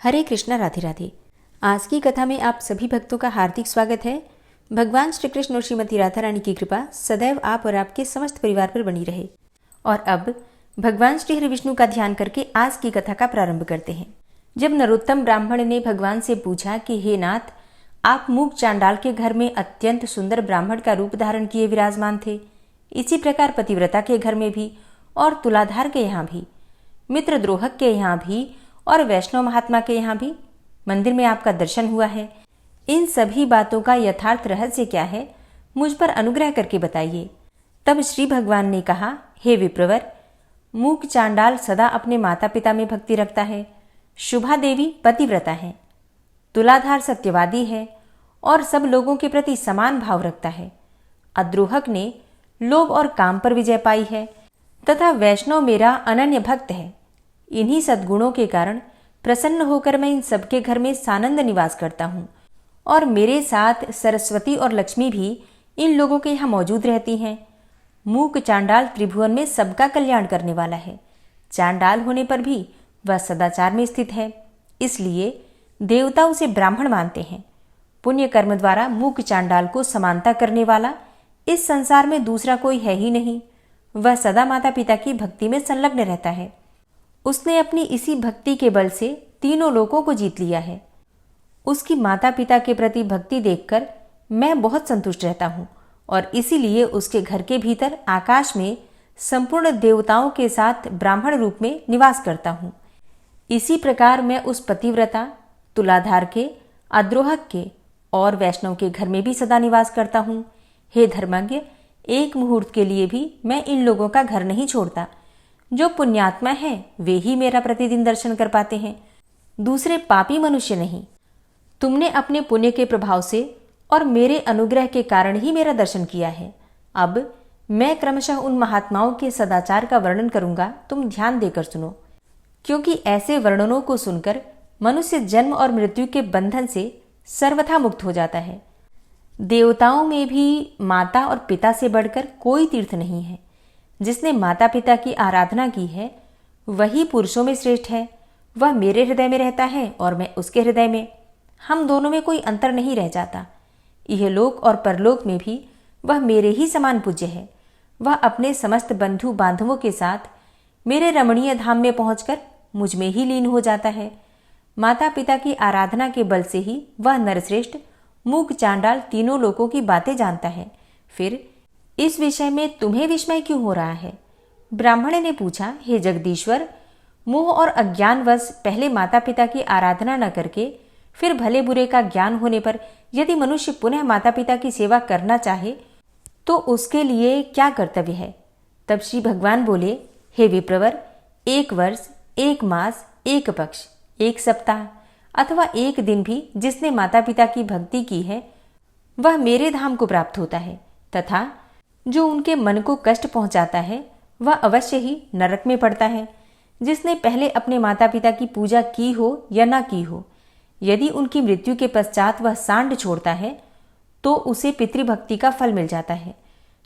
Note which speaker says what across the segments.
Speaker 1: हरे कृष्णा, राधे राधे। आज की कथा में आप सभी भक्तों का हार्दिक स्वागत है। भगवान श्री कृष्ण और श्रीमती राधा रानी की कृपा सदैव आप और आपके समस्त परिवार पर बनी रहे। और अब भगवान श्री हरि विष्णु का ध्यान करके आज की कथा का प्रारंभ करते हैं। जब नरोत्तम ब्राह्मण ने भगवान से पूछा कि हे नाथ, आप मूक चांडाल के घर में अत्यंत सुंदर ब्राह्मण का रूप धारण किए विराजमान थे, इसी प्रकार पतिव्रता के घर में भी और तुलाधार के यहाँ भी, मित्रद्रोहक के यहाँ भी और वैष्णव महात्मा के यहाँ भी मंदिर में आपका दर्शन हुआ है। इन सभी बातों का यथार्थ रहस्य क्या है, मुझ पर अनुग्रह करके बताइए। तब श्री भगवान ने कहा, हे विप्रवर, मूक चांडाल सदा अपने माता पिता में भक्ति रखता है, शुभा देवी पतिव्रता है, तुलाधार सत्यवादी है और सब लोगों के प्रति समान भाव रखता है, अद्रोहक ने लोभ और काम पर विजय पाई है तथा वैष्णव मेरा अनन्य भक्त है। इन्हीं सद्गुणों के कारण प्रसन्न होकर मैं इन सबके घर में सानंद निवास करता हूँ और मेरे साथ सरस्वती और लक्ष्मी भी इन लोगों के यहाँ मौजूद रहती हैं। मूक चांडाल त्रिभुवन में सबका कल्याण करने वाला है। चांडाल होने पर भी वह सदाचार में स्थित है, इसलिए देवता उसे ब्राह्मण मानते हैं। पुण्य कर्म द्वारा मूक चांडाल को समानता करने वाला इस संसार में दूसरा कोई है ही नहीं। वह सदा माता पिता की भक्ति में संलग्न रहता है। उसने अपनी इसी भक्ति के बल से तीनों लोकों को जीत लिया है। उसकी माता पिता के प्रति भक्ति देखकर मैं बहुत संतुष्ट रहता हूँ और इसीलिए उसके घर के भीतर आकाश में संपूर्ण देवताओं के साथ ब्राह्मण रूप में निवास करता हूँ। इसी प्रकार मैं उस पतिव्रता, तुलाधार के, अद्रोहक के और वैष्णव के घर में भी सदा निवास करता हूँ। हे धर्मज्ञ, एक मुहूर्त के लिए भी मैं इन लोगों का घर नहीं छोड़ता। जो पुण्यात्मा है वे ही मेरा प्रतिदिन दर्शन कर पाते हैं, दूसरे पापी मनुष्य नहीं। तुमने अपने पुण्य के प्रभाव से और मेरे अनुग्रह के कारण ही मेरा दर्शन किया है। अब मैं क्रमशः उन महात्माओं के सदाचार का वर्णन करूंगा, तुम ध्यान देकर सुनो, क्योंकि ऐसे वर्णनों को सुनकर मनुष्य जन्म और मृत्यु के बंधन से सर्वथा मुक्त हो जाता है। देवताओं में भी माता और पिता से बढ़कर कोई तीर्थ नहीं है। जिसने माता पिता की आराधना की है वही पुरुषों में श्रेष्ठ है। वह मेरे हृदय में रहता है और मैं उसके हृदय में। हम दोनों में कोई अंतर नहीं रह जाता। यह लोक और परलोक में भी वह मेरे ही समान पूज्य है। वह अपने समस्त बंधु बांधवों के साथ मेरे रमणीय धाम में पहुंचकर मुझ में ही लीन हो जाता है। माता पिता की आराधना के बल से ही वह नरश्रेष्ठ मूक चांडाल तीनों लोकों की बातें जानता है। फिर इस विषय में तुम्हें विस्मय क्यों हो रहा है? ब्राह्मण ने पूछा, हे जगदीश्वर, मोह और अज्ञानवश पहले माता पिता की आराधना न करके फिर भले बुरे का ज्ञान होने पर यदि मनुष्य पुनः माता पिता की सेवा करना चाहे तो उसके लिए क्या कर्तव्य है? तब श्री भगवान बोले, हे विप्रवर, 1 वर्ष, 1 मास, 1 पक्ष, 1 सप्ताह अथवा 1 दिन भी जिसने माता पिता की भक्ति की है वह मेरे धाम को प्राप्त होता है, तथा जो उनके मन को कष्ट पहुंचाता है वह अवश्य ही नरक में पड़ता है। जिसने पहले अपने माता पिता की पूजा की हो या ना की हो, यदि उनकी मृत्यु के पश्चात वह सांड छोड़ता है तो उसे पितृभक्ति का फल मिल जाता है।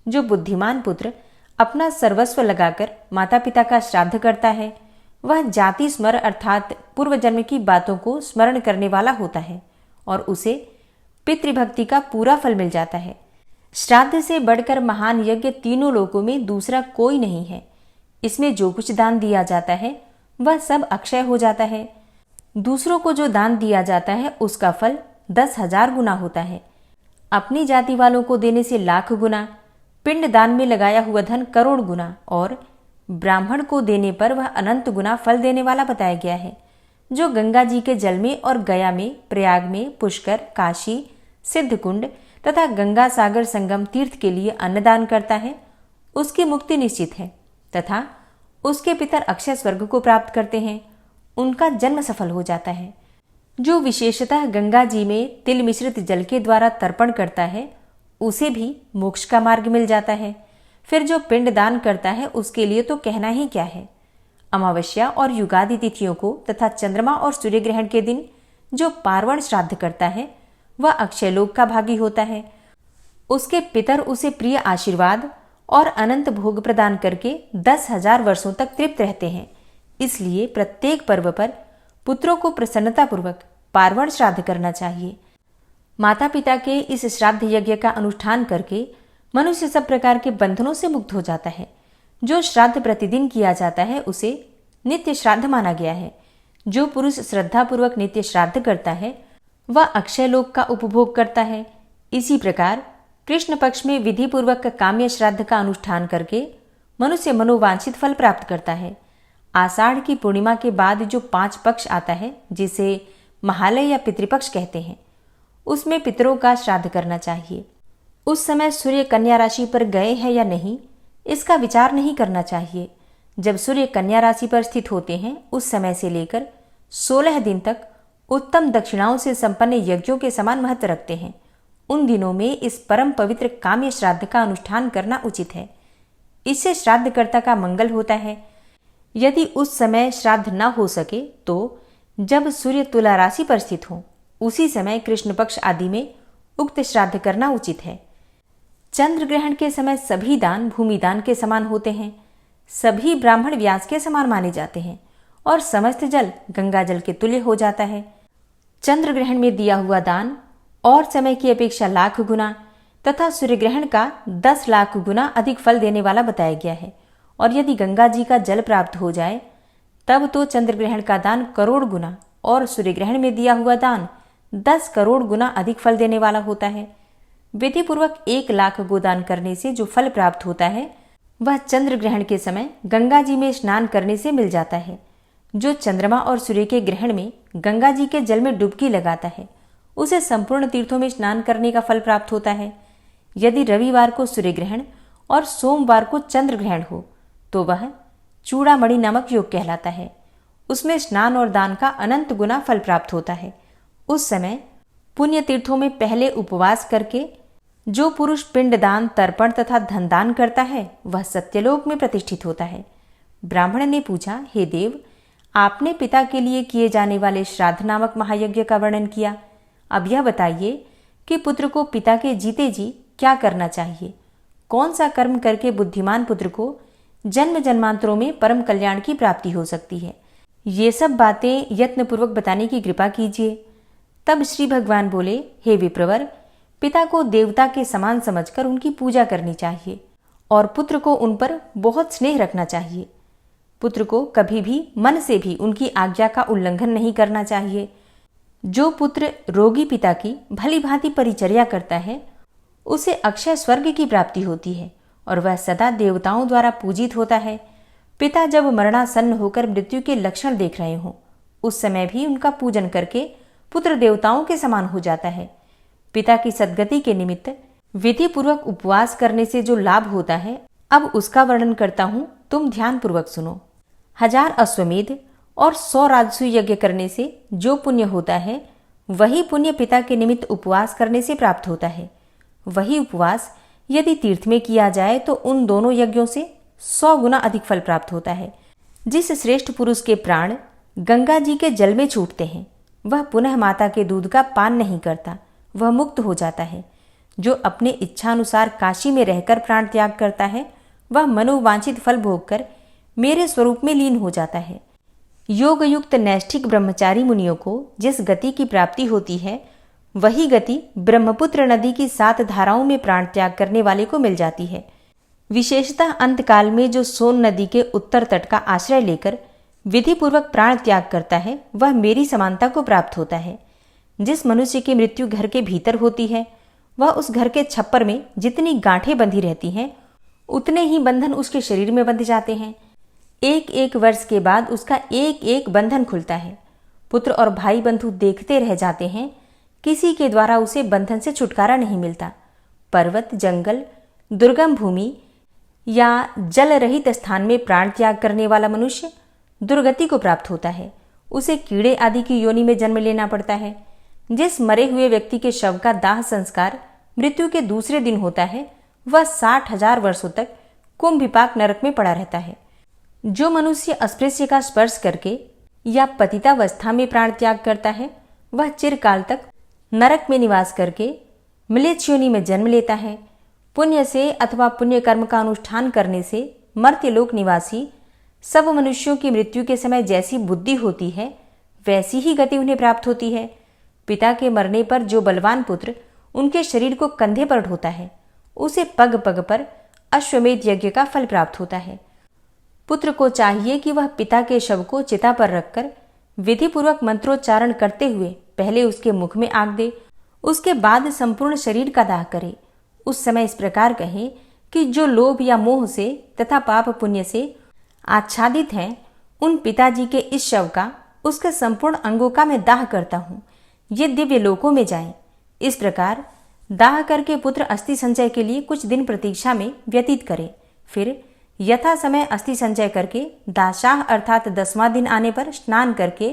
Speaker 1: जो बुद्धिमान पुत्र अपना सर्वस्व लगाकर माता पिता का श्राद्ध करता है वह जाति स्मर अर्थात पूर्व जन्म की बातों को स्मरण करने वाला होता है और उसे पितृभक्ति का पूरा फल मिल जाता है। श्राद्ध से बढ़कर महान यज्ञ तीनों लोकों में दूसरा कोई नहीं है। इसमें जो कुछ दान दिया जाता है वह सब अक्षय हो जाता है। दूसरों को जो दान दिया जाता है उसका फल 10,000 गुना होता है। अपनी जाति वालों को देने से लाख गुना, पिंड दान में लगाया हुआ धन करोड़ गुना और ब्राह्मण को देने पर वह अनंत गुना फल देने वाला बताया गया है। जो गंगा जी के जल में और गया में, प्रयाग में, पुष्कर, काशी, सिद्धकुंड तथा गंगा सागर संगम तीर्थ के लिए अन्नदान करता है उसकी मुक्ति निश्चित है तथा उसके पितर अक्षय स्वर्ग को प्राप्त करते हैं, उनका जन्म सफल हो जाता है। जो विशेषतः गंगा जी में तिल मिश्रित जल के द्वारा तर्पण करता है उसे भी मोक्ष का मार्ग मिल जाता है। फिर जो पिंड दान करता है उसके लिए तो कहना ही क्या है। अमावस्या और युगादि तिथियों को तथा चंद्रमा और सूर्य ग्रहण के दिन जो पार्वण श्राद्ध करता है वह अक्षय लोक का भागी होता है। उसके पितर उसे प्रिय आशीर्वाद और अनंत भोग प्रदान करके 10,000 वर्षों तक तृप्त रहते हैं। इसलिए प्रत्येक पर्व पर पुत्रों को प्रसन्नतापूर्वक पार्वण श्राद्ध करना चाहिए। माता पिता के इस श्राद्ध यज्ञ का अनुष्ठान करके मनुष्य सब प्रकार के बंधनों से मुक्त हो जाता है। जो श्राद्ध प्रतिदिन किया जाता है उसे नित्य श्राद्ध माना गया है। जो पुरुष श्रद्धापूर्वक नित्य श्राद्ध करता है वह अक्षय लोक का उपभोग करता है। इसी प्रकार कृष्ण पक्ष में विधि पूर्वक काम्य श्राद्ध का अनुष्ठान करके मनुष्य मनोवांछित फल प्राप्त करता है। आषाढ़ की पूर्णिमा के बाद जो 5 पक्ष आता है, जिसे महालय या पितृपक्ष कहते हैं, उसमें पितरों का श्राद्ध करना चाहिए। उस समय सूर्य कन्या राशि पर गए हैं या नहीं, इसका विचार नहीं करना चाहिए। जब सूर्य कन्या राशि पर स्थित होते हैं उस समय से लेकर 16 दिन तक उत्तम दक्षिणाओं से संपन्न यज्ञों के समान महत्व रखते हैं। उन दिनों में इस परम पवित्र काम्य श्राद्ध का अनुष्ठान करना उचित है। इससे श्राद्धकर्ता का मंगल होता है। यदि उस समय श्राद्ध न हो सके तो जब सूर्य तुला राशि पर स्थित हो उसी समय कृष्ण पक्ष आदि में उक्त श्राद्ध करना उचित है। चंद्र ग्रहण के समय सभी दान भूमि दान के समान होते हैं। सभी ब्राह्मण व्यास के समान माने जाते हैं और समस्त जल गंगा जल के तुल्य हो जाता है। चंद्र ग्रहण में दिया हुआ दान और समय की अपेक्षा लाख गुना तथा सूर्य ग्रहण का 10 लाख गुना अधिक फल देने वाला बताया गया है। और यदि गंगा जी का जल प्राप्त हो जाए तब तो चंद्र ग्रहण का दान करोड़ गुना और सूर्य ग्रहण में दिया हुआ दान 10 करोड़ गुना अधिक फल देने वाला होता है। विधि पूर्वक 1 लाख गोदान करने से जो फल प्राप्त होता है वह चंद्र ग्रहण के समय गंगा जी में स्नान करने से मिल जाता है। जो चंद्रमा और सूर्य के ग्रहण में गंगा जी के जल में डुबकी लगाता है उसे संपूर्ण तीर्थों में स्नान करने का फल प्राप्त होता है। यदि रविवार को सूर्य ग्रहण और सोमवार को चंद्र ग्रहण हो तो वह चूड़ामणि नामक योग कहलाता है। उसमें स्नान और दान का अनंत गुना फल प्राप्त होता है। उस समय पुण्य तीर्थों में पहले उपवास करके जो पुरुष पिंडदान, तर्पण तथा धनदान करता है वह सत्यलोक में प्रतिष्ठित होता है। ब्राह्मण ने पूछा, हे देव, आपने पिता के लिए किए जाने वाले श्राद्ध नामक महायज्ञ का वर्णन किया। अब यह बताइए कि पुत्र को पिता के जीते जी क्या करना चाहिए। कौन सा कर्म करके बुद्धिमान पुत्र को जन्म जन्मांतरों में परम कल्याण की प्राप्ति हो सकती है। ये सब बातें यत्नपूर्वक बताने की कृपा कीजिए। तब श्री भगवान बोले, हे विप्रवर, पिता को देवता के समान समझकर उनकी पूजा करनी चाहिए और पुत्र को उन पर बहुत स्नेह रखना चाहिए। पुत्र को कभी भी मन से भी उनकी आज्ञा का उल्लंघन नहीं करना चाहिए। जो पुत्र रोगी पिता की भली भांति परिचर्या करता है उसे अक्षय स्वर्ग की प्राप्ति होती है और वह सदा देवताओं द्वारा पूजित होता है। पिता जब मरणासन्न होकर मृत्यु के लक्षण देख रहे हों उस समय भी उनका पूजन करके पुत्र देवताओं के समान हो जाता है। पिता की सद्गति के निमित्त विधि पूर्वक उपवास करने से जो लाभ होता है अब उसका वर्णन करता हूं, तुम ध्यान पूर्वक सुनो। 1000 अश्वमेध और 100 राजसूय यज्ञ करने से जो पुण्य होता है वही पुण्य पिता के निमित्त उपवास करने से प्राप्त होता है। वही उपवास यदि तीर्थ में किया जाए तो उन दोनों यज्ञों से 100 गुना अधिक फल प्राप्त होता है। जिस श्रेष्ठ पुरुष के प्राण गंगा जी के जल में छूटते हैं वह पुनः माता के दूध का पान नहीं करता, वह मुक्त हो जाता है। जो अपने इच्छानुसार काशी में रहकर प्राण त्याग करता है वह मनोवांछित फल भोगकर मेरे स्वरूप में लीन हो जाता है। योग युक्त नैष्ठिक ब्रह्मचारी मुनियों को जिस गति की प्राप्ति होती है वही गति ब्रह्मपुत्र नदी की 7 धाराओं में प्राण त्याग करने वाले को मिल जाती है। विशेषतः अंतकाल में जो सोन नदी के उत्तर तट का आश्रय लेकर विधि पूर्वक प्राण त्याग करता है वह मेरी समानता को प्राप्त होता है। जिस मनुष्य की मृत्यु घर के भीतर होती है वह उस घर के छप्पर में जितनी गांठें बंधी रहती हैं उतने ही बंधन उसके शरीर में बंध जाते हैं। 1-1 वर्ष के बाद उसका एक बंधन खुलता है। पुत्र और भाई बंधु देखते रह जाते हैं, किसी के द्वारा उसे बंधन से छुटकारा नहीं मिलता। पर्वत, जंगल, दुर्गम भूमि या जल रहित स्थान में प्राण त्याग करने वाला मनुष्य दुर्गति को प्राप्त होता है। उसे कीड़े आदि की योनि में जन्म लेना पड़ता है। जिस मरे हुए व्यक्ति के शव का दाह संस्कार मृत्यु के दूसरे दिन होता है वह 60,000 वर्षों तक कुंभिपाक नरक में पड़ा रहता है। जो मनुष्य अस्पृश्य का स्पर्श करके या पतितावस्था में प्राण त्याग करता है वह चिरकाल तक नरक में निवास करके म्लेच्छ योनि में जन्म लेता है। पुण्य से अथवा पुण्य कर्म का अनुष्ठान करने से मर्त्यलोक निवासी सब मनुष्यों की मृत्यु के समय जैसी बुद्धि होती है वैसी ही गति उन्हें प्राप्त होती है। पिता के मरने पर जो बलवान पुत्र उनके शरीर को कंधे पर ढोता है, उसे पग पग पर अश्वमेध यज्ञ का फल प्राप्त होता है। पुत्र को चाहिए कि वह पिता के शव को चिता पर रखकर विधिपूर्वक मंत्रोच्चारण करते हुए पहले उसके मुख में आग दे, उसके बाद संपूर्ण शरीर का दाह करे। उस समय इस प्रकार कहे कि जो लोभ या मोह से तथा पाप पुण्य से आच्छादित हैं, उन पिताजी के इस शव का, उसके संपूर्ण अंगों का मैं दाह करता हूँ, ये दिव्य लोकों में जाएं। इस प्रकार दाह करके पुत्र अस्थि संचय के लिए कुछ दिन प्रतीक्षा में व्यतीत करे। फिर यथा समय अस्थि संचय करके दाशाह अर्थात 10वां दिन आने पर स्नान करके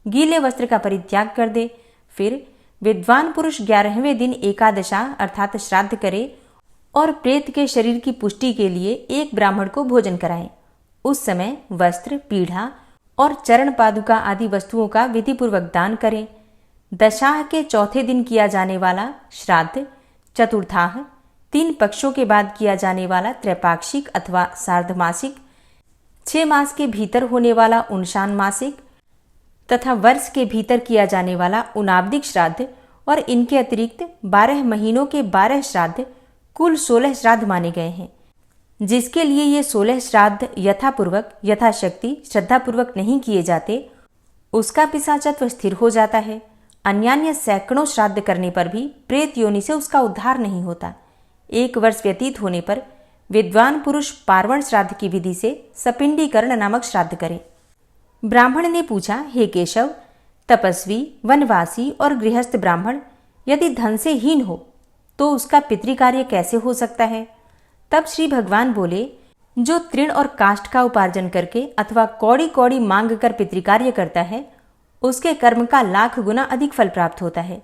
Speaker 1: गीले वस्त्र का परित्याग कर दे। फिर विद्वान पुरुष 11वें दिन एकादशा अर्थात श्राद्ध करे और प्रेत के शरीर की पुष्टि के लिए एक ब्राह्मण को भोजन कराएं। उस समय वस्त्र, पीढ़ा और चरण पादुका आदि वस्तुओं का विधिपूर्वक दान करें। दशाह के चौथे दिन किया जाने वाला श्राद्ध, चतुर्थाह 3 पक्षों के बाद किया जाने वाला त्रैपाक्षिक अथवा सार्धमासिक, 6 मास के भीतर होने वाला उनशान मासिक तथा वर्ष के भीतर किया जाने वाला उनाब्दिक श्राद्ध और इनके अतिरिक्त 12 महीनों के 12 श्राद्ध कुल 16 श्राद्ध माने गए हैं। जिसके लिए ये 16 श्राद्ध यथापूर्वक यथाशक्ति श्रद्धापूर्वक नहीं किए जाते, उसका पिशाचत्व स्थिर हो जाता है। अन्यान्य सैकड़ों श्राद्ध करने पर भी प्रेत योनि से उसका उद्धार नहीं होता। 1 वर्ष व्यतीत होने पर विद्वान पुरुष पार्वण श्राद्ध की विधि से सपिंडीकरण नामक श्राद्ध करे। ब्राह्मण ने पूछा, हे केशव, तपस्वी, वनवासी और गृहस्थ ब्राह्मण यदि धन से हीन हो तो उसका पितृकार्य कैसे हो सकता है? तब श्री भगवान बोले, जो तृण और काष्ठ का उपार्जन करके अथवा कौड़ी कौड़ी मांग कर पितृकार्य करता है, उसके कर्म का लाख गुना अधिक फल प्राप्त होता है।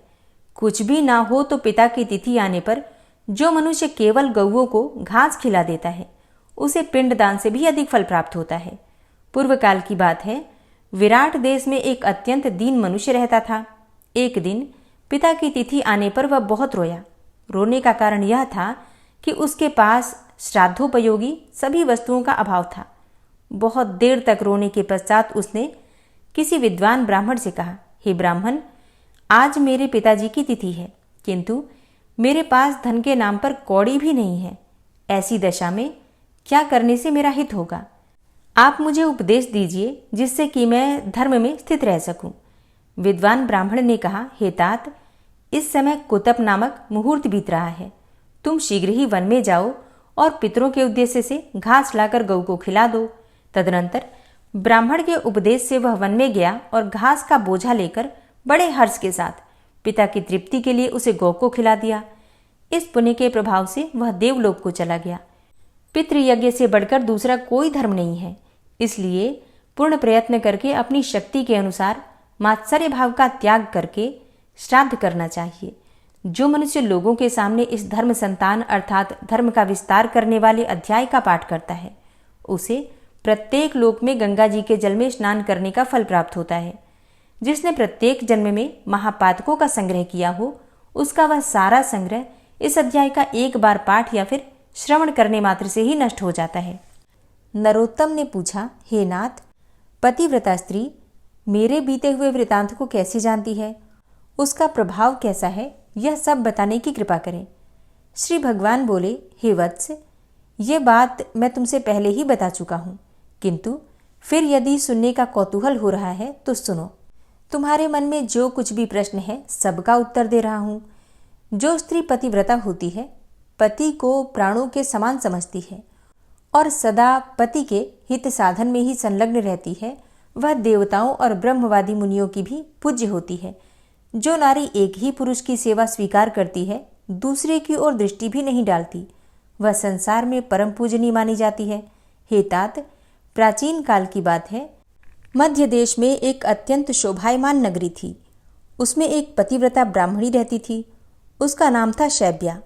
Speaker 1: कुछ भी ना हो तो पिता की तिथि आने पर जो मनुष्य केवल गौओं को घास खिला देता है, उसे पिंडदान से भी अधिक फल प्राप्त होता है। पूर्व काल की बात है, विराट देश में एक अत्यंत दीन मनुष्य रहता था। एक दिन पिता की तिथि आने पर वह बहुत रोया। रोने का कारण यह था कि उसके पास श्राद्धोपयोगी सभी वस्तुओं का अभाव था। बहुत देर तक रोने के पश्चात उसने किसी विद्वान ब्राह्मण से कहा, हे ब्राह्मण, आज मेरे पिताजी की तिथि है, किंतु मेरे पास धन के नाम पर कौड़ी भी नहीं है। ऐसी दशा में क्या करने से मेरा हित होगा? आप मुझे उपदेश दीजिए जिससे कि मैं धर्म में स्थित रह सकूं। विद्वान ब्राह्मण ने कहा, हे तात, इस समय कुतप नामक मुहूर्त बीत रहा है। तुम शीघ्र ही वन में जाओ और पितरों के उद्देश्य से घास लाकर गऊ को खिला दो। तदनंतर ब्राह्मण के उपदेश से वह वन में गया और घास का बोझा लेकर बड़े हर्ष के साथ पिता की तृप्ति के लिए उसे गौ को खिला दिया। इस पुण्य के प्रभाव से वह देवलोक को चला गया। पितृयज्ञ से बढ़कर दूसरा कोई धर्म नहीं है, इसलिए पूर्ण प्रयत्न करके अपनी शक्ति के अनुसार मात्सर्य भाव का त्याग करके श्राद्ध करना चाहिए। जो मनुष्य लोगों के सामने इस धर्म संतान अर्थात धर्म का विस्तार करने वाले अध्याय का पाठ करता है, उसे प्रत्येक लोक में गंगा जी के जल में स्नान करने का फल प्राप्त होता है। जिसने प्रत्येक जन्म में महापातकों का संग्रह किया हो, उसका वह सारा संग्रह इस अध्याय का एक बार पाठ या फिर श्रवण करने मात्र से ही नष्ट हो जाता है। नरोत्तम ने पूछा, हे नाथ, पतिव्रता स्त्री मेरे बीते हुए वृतांत को कैसे जानती है? उसका प्रभाव कैसा है, यह सब बताने की कृपा करें। श्री भगवान बोले, हे वत्स, ये बात मैं तुमसे पहले ही बता चुका हूँ, किंतु फिर यदि सुनने का कौतूहल हो रहा है तो सुनो। तुम्हारे मन में जो कुछ भी प्रश्न है सबका उत्तर दे रहा हूँ। जो स्त्री पतिव्रता होती है, पति को प्राणों के समान समझती है और सदा पति के हित साधन में ही संलग्न रहती है, वह देवताओं और ब्रह्मवादी मुनियों की भी पूज्य होती है। जो नारी एक ही पुरुष की सेवा स्वीकार करती है, दूसरे की ओर दृष्टि भी नहीं डालती, वह संसार में परम पूजनीय मानी जाती है। हे तात, प्राचीन काल की बात है, मध्य देश में एक अत्यंत शोभायमान नगरी थी। उसमें एक पतिव्रता ब्राह्मणी रहती थी। उसका नाम था शैब्या।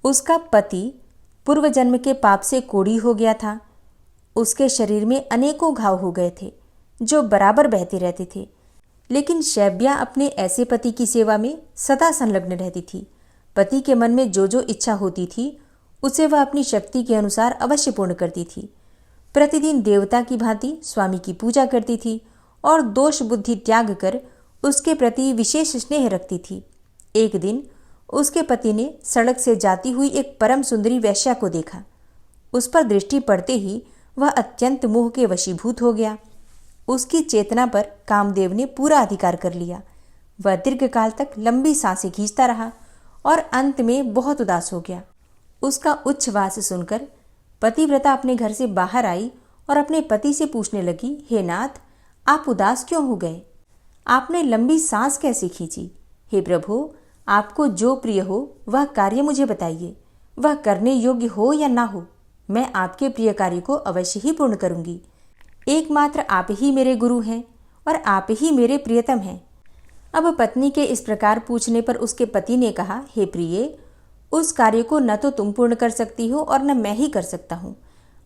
Speaker 1: उसका पति पूर्व जन्म के पाप से कोढ़ी हो गया था। उसके शरीर में अनेकों घाव हो गए थे जो बराबर बहते रहते थे, लेकिन शैब्या अपने ऐसे पति की सेवा में सदा संलग्न रहती थी। पति के मन में जो जो इच्छा होती थी उसे वह अपनी शक्ति के अनुसार अवश्य पूर्ण करती थी। प्रतिदिन देवता की भांति स्वामी की पूजा करती थी और दोष बुद्धि त्याग कर उसके प्रति विशेष स्नेह रखती थी। एक दिन उसके पति ने सड़क से जाती हुई एक परम सुंदरी वेश्या को देखा। उस पर दृष्टि पड़ते ही वह अत्यंत मोह के वशीभूत हो गया। उसकी चेतना पर कामदेव ने पूरा अधिकार कर लिया। वह दीर्घकाल तक लंबी सांसें खींचता रहा और अंत में बहुत उदास हो गया। उसका उच्छ्वास सुनकर पतिव्रता अपने घर से बाहर आई और अपने पति से पूछने लगी, हे नाथ, आप उदास क्यों हो गए? आपने लंबी सांस कैसे खींची? हे प्रभु, आपको जो प्रिय हो वह कार्य मुझे बताइए। वह करने योग्य हो या ना हो, मैं आपके प्रिय कार्य को अवश्य ही पूर्ण करूंगी। एकमात्र आप ही मेरे गुरु हैं और आप ही मेरे प्रियतम हैं। अब पत्नी के इस प्रकार पूछने पर उसके पति ने कहा, हे प्रिय, उस कार्य को न तो तुम पूर्ण कर सकती हो और न मैं ही कर सकता हूँ,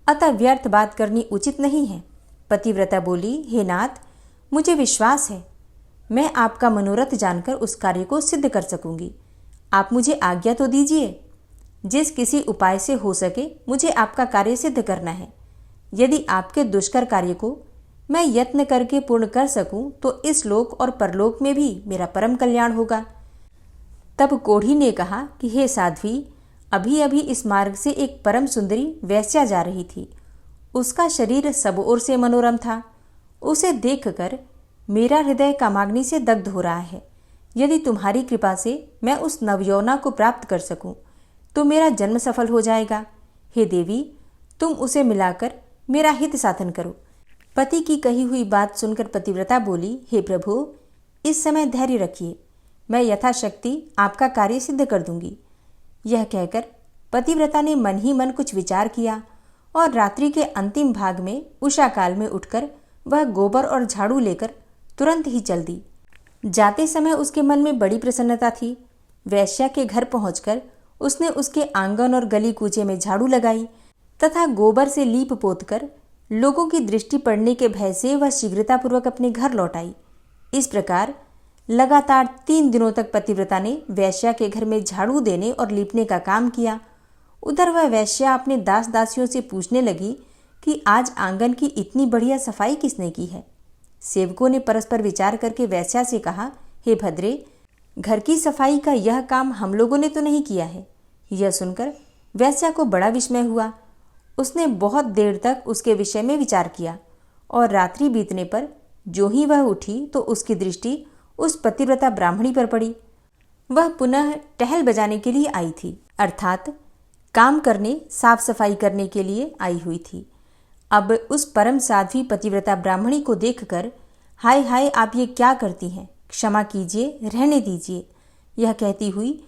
Speaker 1: अतः व्यर्थ बात करनी उचित नहीं है। पतिव्रता बोली, हे नाथ, मुझे विश्वास है मैं आपका मनोरथ जानकर उस कार्य को सिद्ध कर सकूंगी। आप मुझे आज्ञा तो दीजिए। जिस किसी उपाय से हो सके मुझे आपका कार्य सिद्ध करना है। यदि आपके दुष्कर कार्य को मैं यत्न करके पूर्ण कर सकूं तो इस लोक और परलोक में भी मेरा परम कल्याण होगा। तब कोढ़ी ने कहा कि हे साध्वी, अभी अभी इस मार्ग से एक परम सुंदरी वेश्या जा रही थी। उसका शरीर सब ओर से मनोरम था। उसे देखकर मेरा हृदय कामाग्नि से दग्ध हो रहा है। यदि तुम्हारी कृपा से मैं उस नवयौवना को प्राप्त कर सकूं तो मेरा जन्म सफल हो जाएगा। हे देवी, तुम उसे मिलाकर मेरा हित साधन करो। पति की कही हुई बात सुनकर पतिव्रता बोली, हे प्रभु, इस समय धैर्य रखिए, मैं यथाशक्ति आपका कार्य सिद्ध कर दूंगी। यह कहकर पतिव्रता ने मन ही मन कुछ विचार किया और रात्रि के अंतिम भाग में उषा काल में उठकर वह गोबर और झाड़ू लेकर तुरंत ही चल दी। जाते समय उसके मन में बड़ी प्रसन्नता थी। वैश्या के घर पहुंचकर उसने उसके आंगन और गली कूचे में झाड़ू लगाई तथा गोबर से लीप पोतकर लोगों की दृष्टि पड़ने के भय से वह शीघ्रतापूर्वक अपने घर लौट आई। इस प्रकार लगातार 3 दिनों तक पतिव्रता ने वैश्या के घर में झाड़ू देने और लीपने का काम किया। उधर वह वैश्या अपने दास दासियों से पूछने लगी कि आज आंगन की इतनी बढ़िया सफाई किसने की है। सेवकों ने परस्पर विचार करके वैश्या से कहा, हे भद्रे, घर की सफाई का यह काम हम लोगों ने तो नहीं किया है। यह सुनकर वैश्या को बड़ा विस्मय हुआ। उसने बहुत देर तक उसके विषय में विचार किया और रात्रि बीतने पर जो ही वह उठी तो उसकी दृष्टि उस पतिव्रता ब्राह्मणी पर पड़ी। वह पुनः टहल बजाने के लिए आई थी, अर्थात काम करने, साफ सफाई करने के लिए आई हुई थी। अब उस परम साध्वी पतिव्रता ब्राह्मणी को देखकर, हाय हाय, आप ये क्या करती हैं, क्षमा कीजिए, रहने दीजिए, यह कहती हुई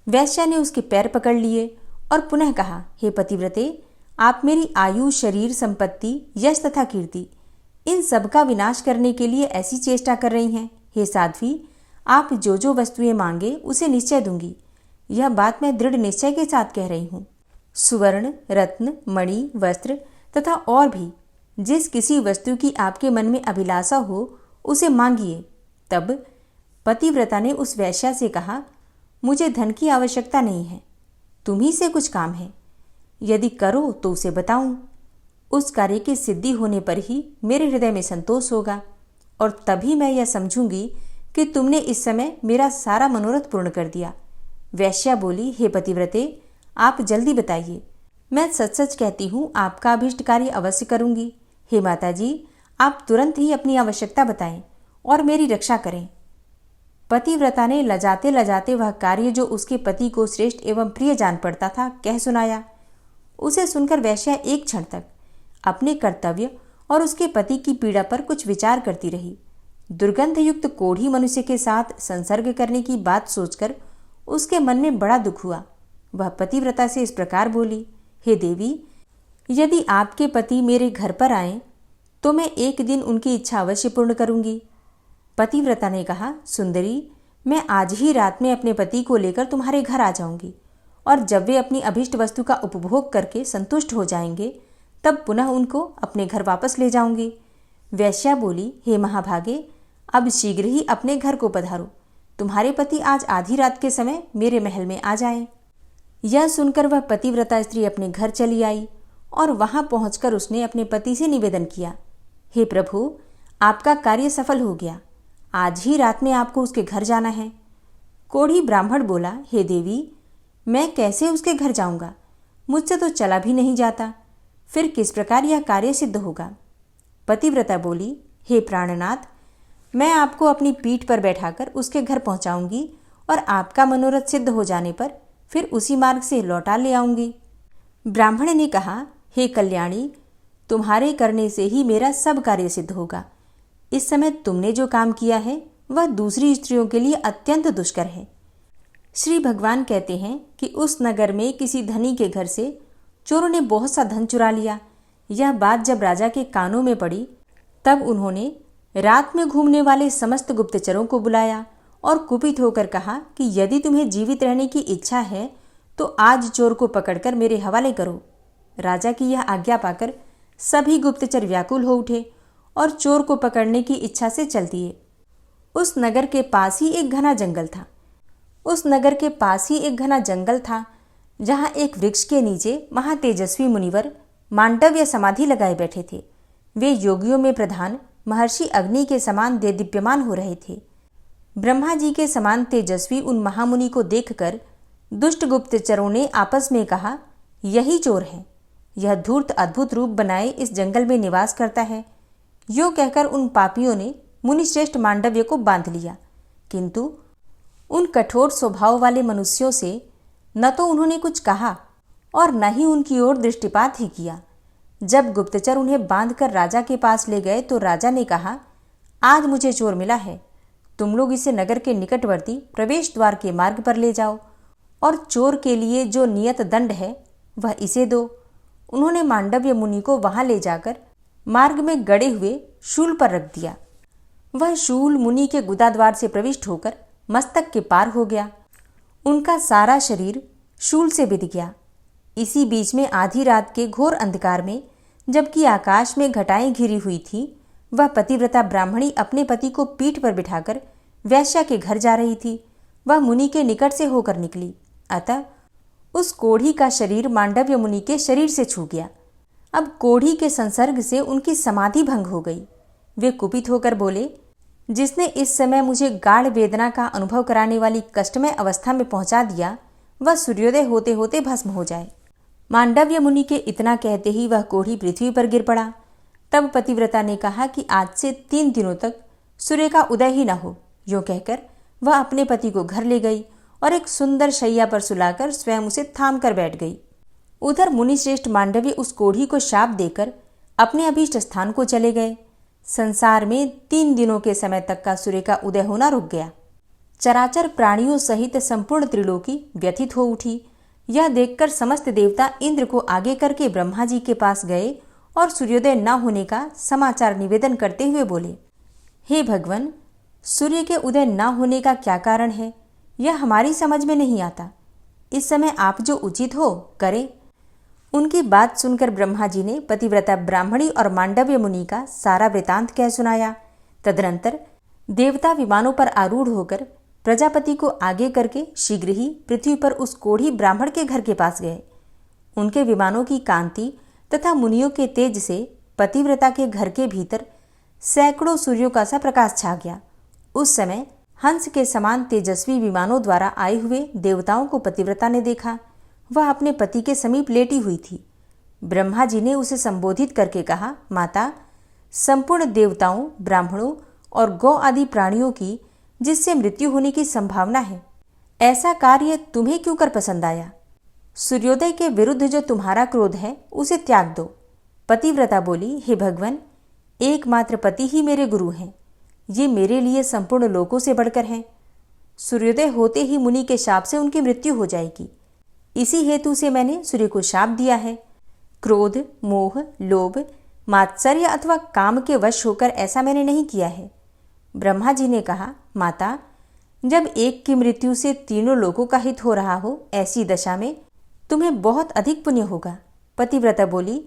Speaker 1: वैश्या ने उसके पैर पकड़ लिए और पुनः कहा, हे पतिव्रते, आप मेरी आयु, शरीर, संपत्ति, यश तथा कीर्ति, इन सब का विनाश करने के लिए ऐसी चेष्टा कर रही हैं। हे साध्वी, आप जो जो वस्तुएं मांगे उसे निश्चय दूंगी। यह बात मैं दृढ़ निश्चय के साथ कह रही हूँ। सुवर्ण, रत्न, मणि, वस्त्र तथा और भी जिस किसी वस्तु की आपके मन में अभिलाषा हो उसे मांगिए। तब पतिव्रता ने उस वैश्या से कहा, मुझे धन की आवश्यकता नहीं है, तुम्ही से कुछ काम है, यदि करो तो उसे बताऊं। उस कार्य की सिद्धि होने पर ही मेरे हृदय में संतोष होगा और तभी मैं यह समझूंगी कि तुमने इस समय मेरा सारा मनोरथ पूर्ण कर दिया। वैश्या बोली, हे पतिव्रते, आप जल्दी बताइए, मैं सच सच कहती हूँ, आपका अभीष्ट कार्य अवश्य करूंगी। हे माता जी, आप तुरंत ही अपनी आवश्यकता बताएं और मेरी रक्षा करें। पतिव्रता ने लजाते लजाते वह कार्य जो उसके पति को श्रेष्ठ एवं प्रिय जान पड़ता था कह सुनाया। उसे सुनकर वैश्या एक क्षण तक अपने कर्तव्य और उसके पति की पीड़ा पर कुछ विचार करती रही। दुर्गंध युक्त कोढ़ी मनुष्य के साथ संसर्ग करने की बात सोचकर उसके मन में बड़ा दुख हुआ। वह पतिव्रता से इस प्रकार बोली, हे देवी, यदि आपके पति मेरे घर पर आए तो मैं एक दिन उनकी इच्छा अवश्य पूर्ण करूंगी। पतिव्रता ने कहा, सुंदरी, मैं आज ही रात में अपने पति को लेकर तुम्हारे घर आ जाऊंगी और जब वे अपनी अभीष्ट वस्तु का उपभोग करके संतुष्ट हो जाएंगे तब पुनः उनको अपने घर वापस ले जाऊंगी। वैश्या बोली, हे महाभागे, अब शीघ्र ही अपने घर को पधारो। तुम्हारे पति आज आधी रात के समय मेरे महल में आ जाएं। यह सुनकर वह पतिव्रता स्त्री अपने घर चली आई और वहां पहुंचकर उसने अपने पति से निवेदन किया, हे प्रभु, आपका कार्य सफल हो गया। आज ही रात में आपको उसके घर जाना है। कोढ़ी ब्राह्मण बोला, हे देवी, मैं कैसे उसके घर जाऊंगा? मुझसे तो चला भी नहीं जाता। फिर किस प्रकार यह कार्य सिद्ध होगा? पतिव्रता बोली, हे प्राणनाथ, मैं आपको अपनी पीठ पर बैठाकर उसके घर पहुंचाऊंगी और आपका मनोरथ सिद्ध हो जाने पर फिर उसी मार्ग से लौटा ले आऊंगी। ब्राह्मण ने कहा, हे कल्याणी, तुम्हारे करने से ही मेरा सब कार्य सिद्ध होगा। इस समय तुमने जो काम किया है वह दूसरी स्त्रियों के लिए अत्यंत दुष्कर है। श्री भगवान कहते हैं कि उस नगर में किसी धनी के घर से चोरों ने बहुत सा धन चुरा लिया। यह बात जब राजा के कानों में पड़ी तब उन्होंने रात में घूमने वाले समस्त गुप्तचरों को बुलाया और कुपित होकर कहा कि यदि तुम्हें जीवित रहने की इच्छा है तो आज चोर को पकड़कर मेरे हवाले करो। राजा की यह आज्ञा पाकर सभी गुप्तचर व्याकुल हो उठे और चोर को पकड़ने की इच्छा से चल दिए। उस नगर के पास ही एक घना जंगल था जहाँ एक वृक्ष के नीचे महातेजस्वी मुनिवर मांडव्य समाधि लगाए बैठे थे। वे योगियों में प्रधान महर्षि अग्नि के समान देदीप्यमान हो रहे थे। ब्रह्मा जी के समान तेजस्वी उन महामुनि को देखकर दुष्ट गुप्तचरों ने आपस में कहा, यही चोर है। यह धूर्त अद्भुत रूप बनाए इस जंगल में निवास करता है। यो कहकर उन पापियों ने मुनिश्रेष्ठ मांडव्य को बांध लिया, किंतु उन कठोर स्वभाव वाले मनुष्यों से न तो उन्होंने कुछ कहा और न ही उनकी ओर दृष्टिपात ही किया। जब गुप्तचर उन्हें बांधकर राजा के पास ले गए तो राजा ने कहा, आज मुझे चोर मिला है। तुम लोग इसे नगर के निकटवर्ती प्रवेश द्वार के मार्ग पर ले जाओ और चोर के लिए जो नियत दंड है वह इसे दो। उन्होंने मांडव्य मुनि को वहां ले जाकर मार्ग में गड़े हुए शूल पर रख दिया। वह शूल मुनि के गुदाद्वार से प्रविष्ट होकर मस्तक के पार हो गया। उनका सारा शरीर शूल से बिध गया। इसी बीच में आधी रात के घोर अंधकार में, जबकि आकाश में घटाएं घिरी हुई थी, वह पतिव्रता ब्राह्मणी अपने पति को पीठ पर बिठाकर वैश्या के घर जा रही थी। वह मुनि के निकट से होकर निकली, अतः उस कोढ़ी का शरीर मांडव्य मुनि के शरीर से छू गया। अब कोढ़ी के संसर्ग से उनकी समाधि भंग हो गई। वे कुपित होकर बोले, जिसने इस समय मुझे गाढ़ वेदना का अनुभव कराने वाली कष्टमय अवस्था में पहुंचा दिया, वह सूर्योदय होते होते भस्म हो जाए। मांडव्य मुनि के इतना कहते ही वह कोढ़ी पृथ्वी पर गिर पड़ा। तब पतिव्रता ने कहा कि आज से 3 दिनों तक सूर्य का उदय ही न हो। यूं कहकर वह अपने पति को घर ले गई और एक सुंदर शैया पर सुलाकर स्वयं उसे थाम कर बैठ गई। उधर मुनिश्रेष्ठ मांडव्य उस कोढ़ी को शाप देकर अपने अभीष्ट स्थान को चले गए। संसार में 3 दिनों के समय तक का सूर्य का उदय होना रुक गया। चराचर प्राणियों सहित संपूर्ण त्रिलोकी व्यथित हो उठी। यह देखकर समस्त देवता इंद्र को आगे करके ब्रह्मा जी के पास गए और सूर्योदय न होने का समाचार निवेदन करते हुए बोले, हे भगवान, सूर्य के उदय न होने का क्या कारण है, यह हमारी समझ में नहीं आता। इस समय आप जो उचित हो करें। उनकी बात सुनकर ब्रह्मा जी ने पतिव्रता ब्राह्मणी और मांडव्य मुनि का सारा वृतांत कह सुनाया। तदनंतर देवता विमानों पर आरूढ़ होकर प्रजापति को आगे करके शीघ्र ही पृथ्वी पर उस कोढ़ी ब्राह्मण के घर के पास गए। उनके विमानों की कांति तथा मुनियों के तेज से पतिव्रता के घर के भीतर सैकड़ों सूर्यों का सा प्रकाश छा गया। उस समय हंस के समान तेजस्वी विमानों द्वारा आए हुए देवताओं को पतिव्रता ने देखा। वह अपने पति के समीप लेटी हुई थी। ब्रह्मा जी ने उसे संबोधित करके कहा, माता, संपूर्ण देवताओं, ब्राह्मणों और गौ आदि प्राणियों की जिससे मृत्यु होने की संभावना है, ऐसा कार्य तुम्हें क्यों कर पसंद आया? सूर्योदय के विरुद्ध जो तुम्हारा क्रोध है उसे त्याग दो। पतिव्रता बोली, हे भगवान, एकमात्र पति ही मेरे गुरु हैं। ये मेरे लिए संपूर्ण लोकों से बढ़कर हैं। सूर्योदय होते ही मुनि के शाप से उनकी मृत्यु हो जाएगी। इसी हेतु से मैंने सूर्य को शाप दिया है। क्रोध, मोह, लोभ, मात्सर्य अथवा काम के वश होकर ऐसा मैंने नहीं किया है। ब्रह्मा जी ने कहा, माता, जब एक की मृत्यु से तीनों लोगों का हित हो रहा हो, ऐसी दशा में तुम्हें बहुत अधिक पुण्य होगा। पतिव्रता बोली,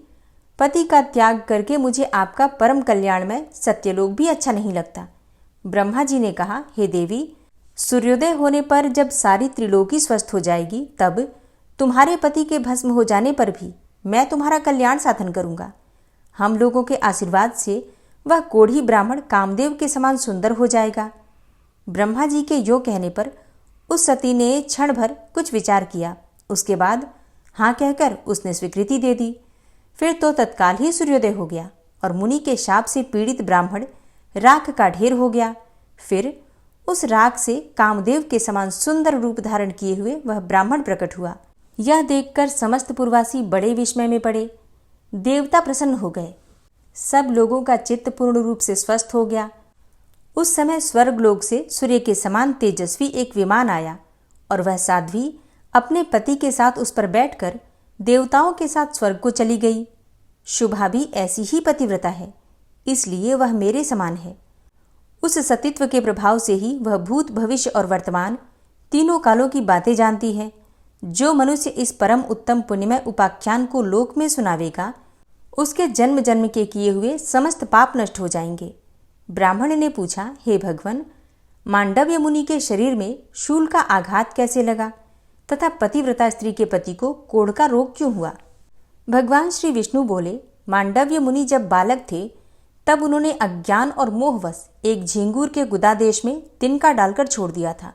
Speaker 1: पति का त्याग करके मुझे आपका परम कल्याणमय सत्यलोक भी अच्छा नहीं लगता। ब्रह्मा जी ने कहा, हे देवी, सूर्योदय होने पर जब सारी त्रिलोकी स्वस्थ हो जाएगी, तब तुम्हारे पति के भस्म हो जाने पर भी मैं तुम्हारा कल्याण साधन करूंगा। हम लोगों के आशीर्वाद से वह कोढ़ी ब्राह्मण कामदेव के समान सुंदर हो जाएगा। ब्रह्मा जी के यो कहने पर उस सती ने क्षण भर कुछ विचार किया। उसके बाद हाँ कहकर उसने स्वीकृति दे दी। फिर तो तत्काल ही सूर्योदय हो गया और मुनि के शाप से पीड़ित ब्राह्मण राख का ढेर हो गया। फिर उस राख से कामदेव के समान सुंदर रूप धारण किए हुए वह ब्राह्मण प्रकट हुआ। यह देखकर समस्त पुरवासी बड़े विस्मय में पड़े। देवता प्रसन्न हो गए। सब लोगों का चित्त पूर्ण रूप से स्वस्थ हो गया। उस समय स्वर्गलोक से सूर्य के समान तेजस्वी एक विमान आया और वह साध्वी अपने पति के साथ उस पर बैठकर देवताओं के साथ स्वर्ग को चली गई। शुभा भी ऐसी ही पतिव्रता है, इसलिए वह मेरे समान है। उस सतीत्व के प्रभाव से ही वह भूत, भविष्य और वर्तमान तीनों कालों की बातें जानती है। जो मनुष्य इस परम उत्तम पुण्यमय उपाख्यान को लोक में सुनावेगा, उसके जन्म जन्म के किए हुए समस्त पाप नष्ट हो जाएंगे। ब्राह्मण ने पूछा, हे भगवान, मांडव्य मुनि के शरीर में शूल का आघात कैसे लगा तथा पतिव्रता स्त्री के पति को कोढ़ का रोग क्यों हुआ? भगवान श्री विष्णु बोले, मांडव्य मुनि जब बालक थे तब उन्होंने अज्ञान और मोहवश एक झिंगूर के गुदा देश में तिनका डालकर छोड़ दिया था।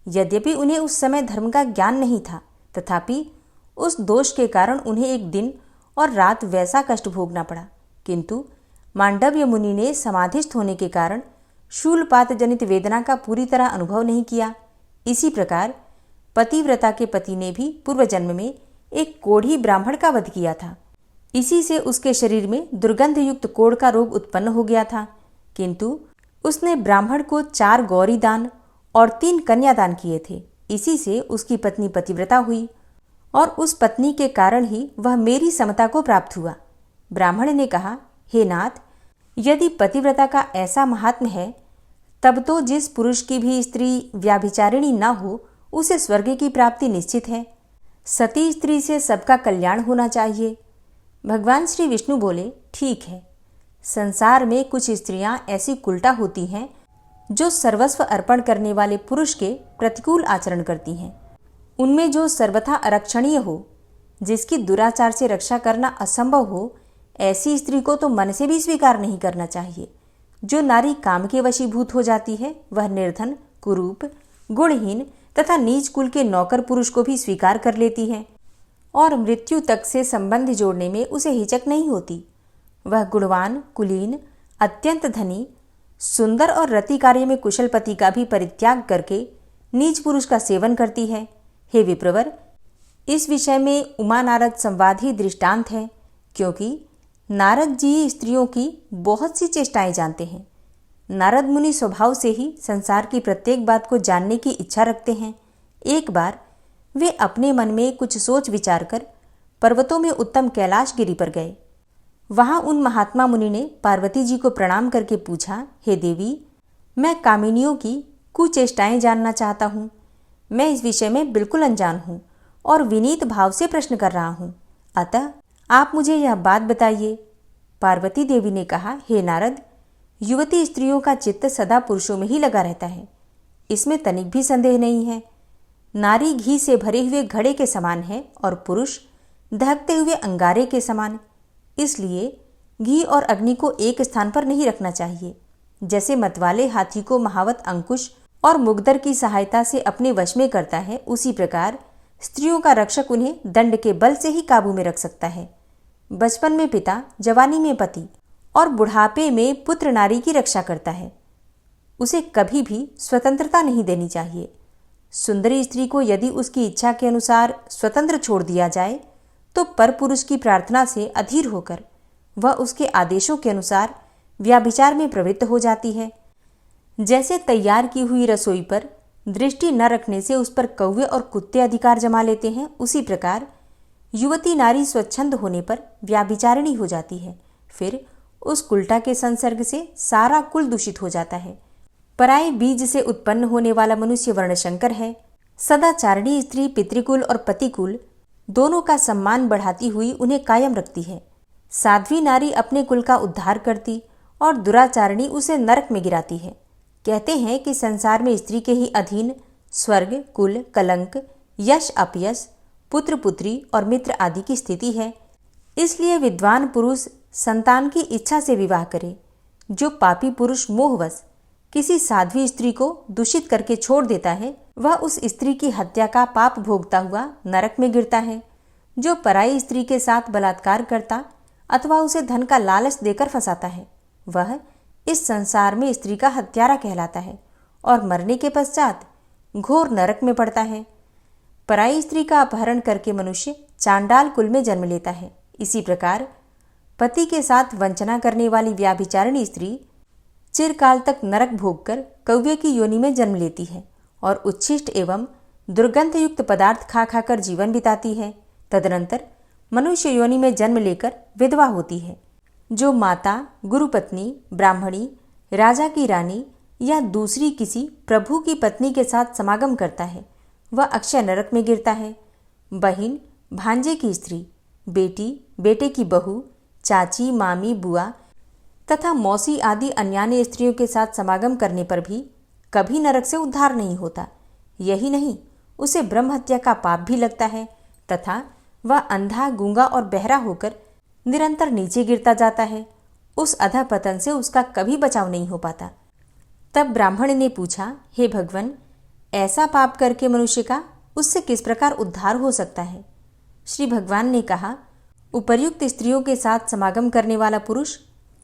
Speaker 1: यद्यपि उन्हें उस समय धर्म का ज्ञान नहीं था, तथापि उस दोष के कारण उन्हें एक दिन और रात वैसा कष्ट भोगना पड़ा। किंतु मांडव्य मुनि ने समाधिस्थ होने के कारण शूलपात जनित वेदना का पूरी तरह अनुभव नहीं किया। इसी प्रकार पतिव्रता के पति ने भी पूर्व जन्म में एक कोढ़ी ब्राह्मण का वध किया था। इसी से उसके शरीर में दुर्गंध युक्त कोढ़ का रोग उत्पन्न हो गया था। किंतु उसने ब्राह्मण को 4 गौरी दान और 3 कन्या दान किए थे। इसी से उसकी पत्नी पतिव्रता हुई और उस पत्नी के कारण ही वह मेरी समता को प्राप्त हुआ। ब्राह्मण ने कहा, हे नाथ, यदि पतिव्रता का ऐसा महात्म्य है, तब तो जिस पुरुष की भी स्त्री व्याभिचारिणी न हो उसे स्वर्ग की प्राप्ति निश्चित है। सती स्त्री से सबका कल्याण होना चाहिए। भगवान श्री विष्णु बोले, ठीक है। संसार में कुछ स्त्रियां ऐसी कुलटा होती हैं जो सर्वस्व अर्पण करने वाले पुरुष के प्रतिकूल आचरण करती हैं। उनमें जो सर्वथा अरक्षणीय हो, जिसकी दुराचार से रक्षा करना असंभव हो, ऐसी स्त्री को तो मन से भी स्वीकार नहीं करना चाहिए। जो नारी काम के वशीभूत हो जाती है, वह निर्धन, कुरूप, गुणहीन तथा नीच कुल के नौकर पुरुष को भी स्वीकार कर लेती है और मृत्यु तक से संबंध जोड़ने में उसे हिचक नहीं होती। वह गुणवान, कुलीन, अत्यंत धनी, सुंदर और रति कार्य में कुशल पति का भी परित्याग करके नीच पुरुष का सेवन करती है। हे विप्रवर, इस विषय में उमा नारद संवाद ही दृष्टांत है, क्योंकि नारद जी स्त्रियों की बहुत सी चेष्टाएं जानते हैं। नारद मुनि स्वभाव से ही संसार की प्रत्येक बात को जानने की इच्छा रखते हैं। एक बार वे अपने मन में कुछ सोच विचार कर पर्वतों में उत्तम कैलाश गिरी पर गए। वहां उन महात्मा मुनि ने पार्वती जी को प्रणाम करके पूछा, हे देवी, मैं कामिनियों की कुचेष्टाएं जानना चाहता हूँ। मैं इस विषय में बिल्कुल अनजान हूँ और विनीत भाव से प्रश्न कर रहा हूँ, अतः आप मुझे यह बात बताइए। पार्वती देवी ने कहा, हे नारद, युवती स्त्रियों का चित्त सदा पुरुषों में ही लगा रहता है, इसमें तनिक भी संदेह नहीं है। नारी घी से भरे हुए घड़े के समान है और पुरुष दहकते हुए अंगारे के समान। इसलिए घी और अग्नि को एक स्थान पर नहीं रखना चाहिए। जैसे मतवाले हाथी को महावत अंकुश और मुगदर की सहायता से अपने वश में करता है, उसी प्रकार स्त्रियों का रक्षक उन्हें दंड के बल से ही काबू में रख सकता है। बचपन में पिता, जवानी में पति और बुढ़ापे में पुत्र नारी की रक्षा करता है। उसे कभी भी स्वतंत्रता नहीं देनी चाहिए। सुंदरी स्त्री को यदि उसकी इच्छा के अनुसार स्वतंत्र छोड़ दिया जाए तो परपुरुष की प्रार्थना से अधीर होकर वह उसके आदेशों के अनुसार व्याभिचार में प्रवृत्त हो जाती है। जैसे तैयार की हुई रसोई पर दृष्टि न रखने से उस पर कौवे और कुत्ते अधिकार जमा लेते हैं, उसी प्रकार युवती नारी स्वच्छंद होने पर व्याभिचारिणी हो जाती है। फिर उस कुलटा के संसर्ग से सारा कुल दूषित हो जाता है। पराये बीज से उत्पन्न होने वाला मनुष्य वर्णशंकर है। सदाचारिणी स्त्री पितृकुल और पतिकुल दोनों का सम्मान बढ़ाती हुई उन्हें कायम रखती है। साध्वी नारी अपने कुल का उद्धार करती और दुराचारिणी उसे नरक में गिराती है। कहते हैं कि संसार में स्त्री के ही अधीन स्वर्ग, कुल, कलंक, यश अपयश, पुत्र पुत्री और मित्र आदि की स्थिति है। इसलिए विद्वान पुरुष संतान की इच्छा से विवाह करे। जो पापी पुरुष मोहवश किसी साध्वी स्त्री को दूषित करके छोड़ देता है, वह उस स्त्री की हत्या का पाप भोगता हुआ नरक में गिरता है। जो पराई स्त्री के साथ बलात्कार करता अथवा उसे धन का लालच देकर फंसाता है, वह इस संसार में स्त्री का हत्यारा कहलाता है और मरने के पश्चात घोर नरक में पड़ता है। पराई स्त्री का अपहरण करके मनुष्य चांडाल कुल में जन्म लेता है। इसी प्रकार पति के साथ वंचना करने वाली व्याभिचारिणी स्त्री चिरकाल तक नरक भोगकर कौवे की योनि में जन्म लेती है और उच्छिष्ट एवं दुर्गंध युक्त पदार्थ खा खाकर जीवन बिताती है। तदनंतर मनुष्य योनि में जन्म लेकर विधवा होती है। जो माता, गुरुपत्नी, ब्राह्मणी, राजा की रानी या दूसरी किसी प्रभु की पत्नी के साथ समागम करता है, वह अक्षय नरक में गिरता है। बहिन, भांजे की स्त्री, बेटी, बेटे की बहू, चाची, मामी, बुआ तथा मौसी आदि अन्यान्य स्त्रियों के साथ समागम करने पर भी कभी नरक से उद्धार नहीं होता। यही नहीं, उसे ब्रह्म हत्या का पाप भी लगता है तथा वह अंधा, गूंगा और बहरा होकर निरंतर नीचे गिरता जाता है। उस अधःपतन से उसका कभी बचाव नहीं हो पाता। तब ब्राह्मण ने पूछा, हे भगवान, ऐसा पाप करके मनुष्य का उससे किस प्रकार उद्धार हो सकता है? श्री भगवान ने कहा, उपर्युक्त स्त्रियों के साथ समागम करने वाला पुरुष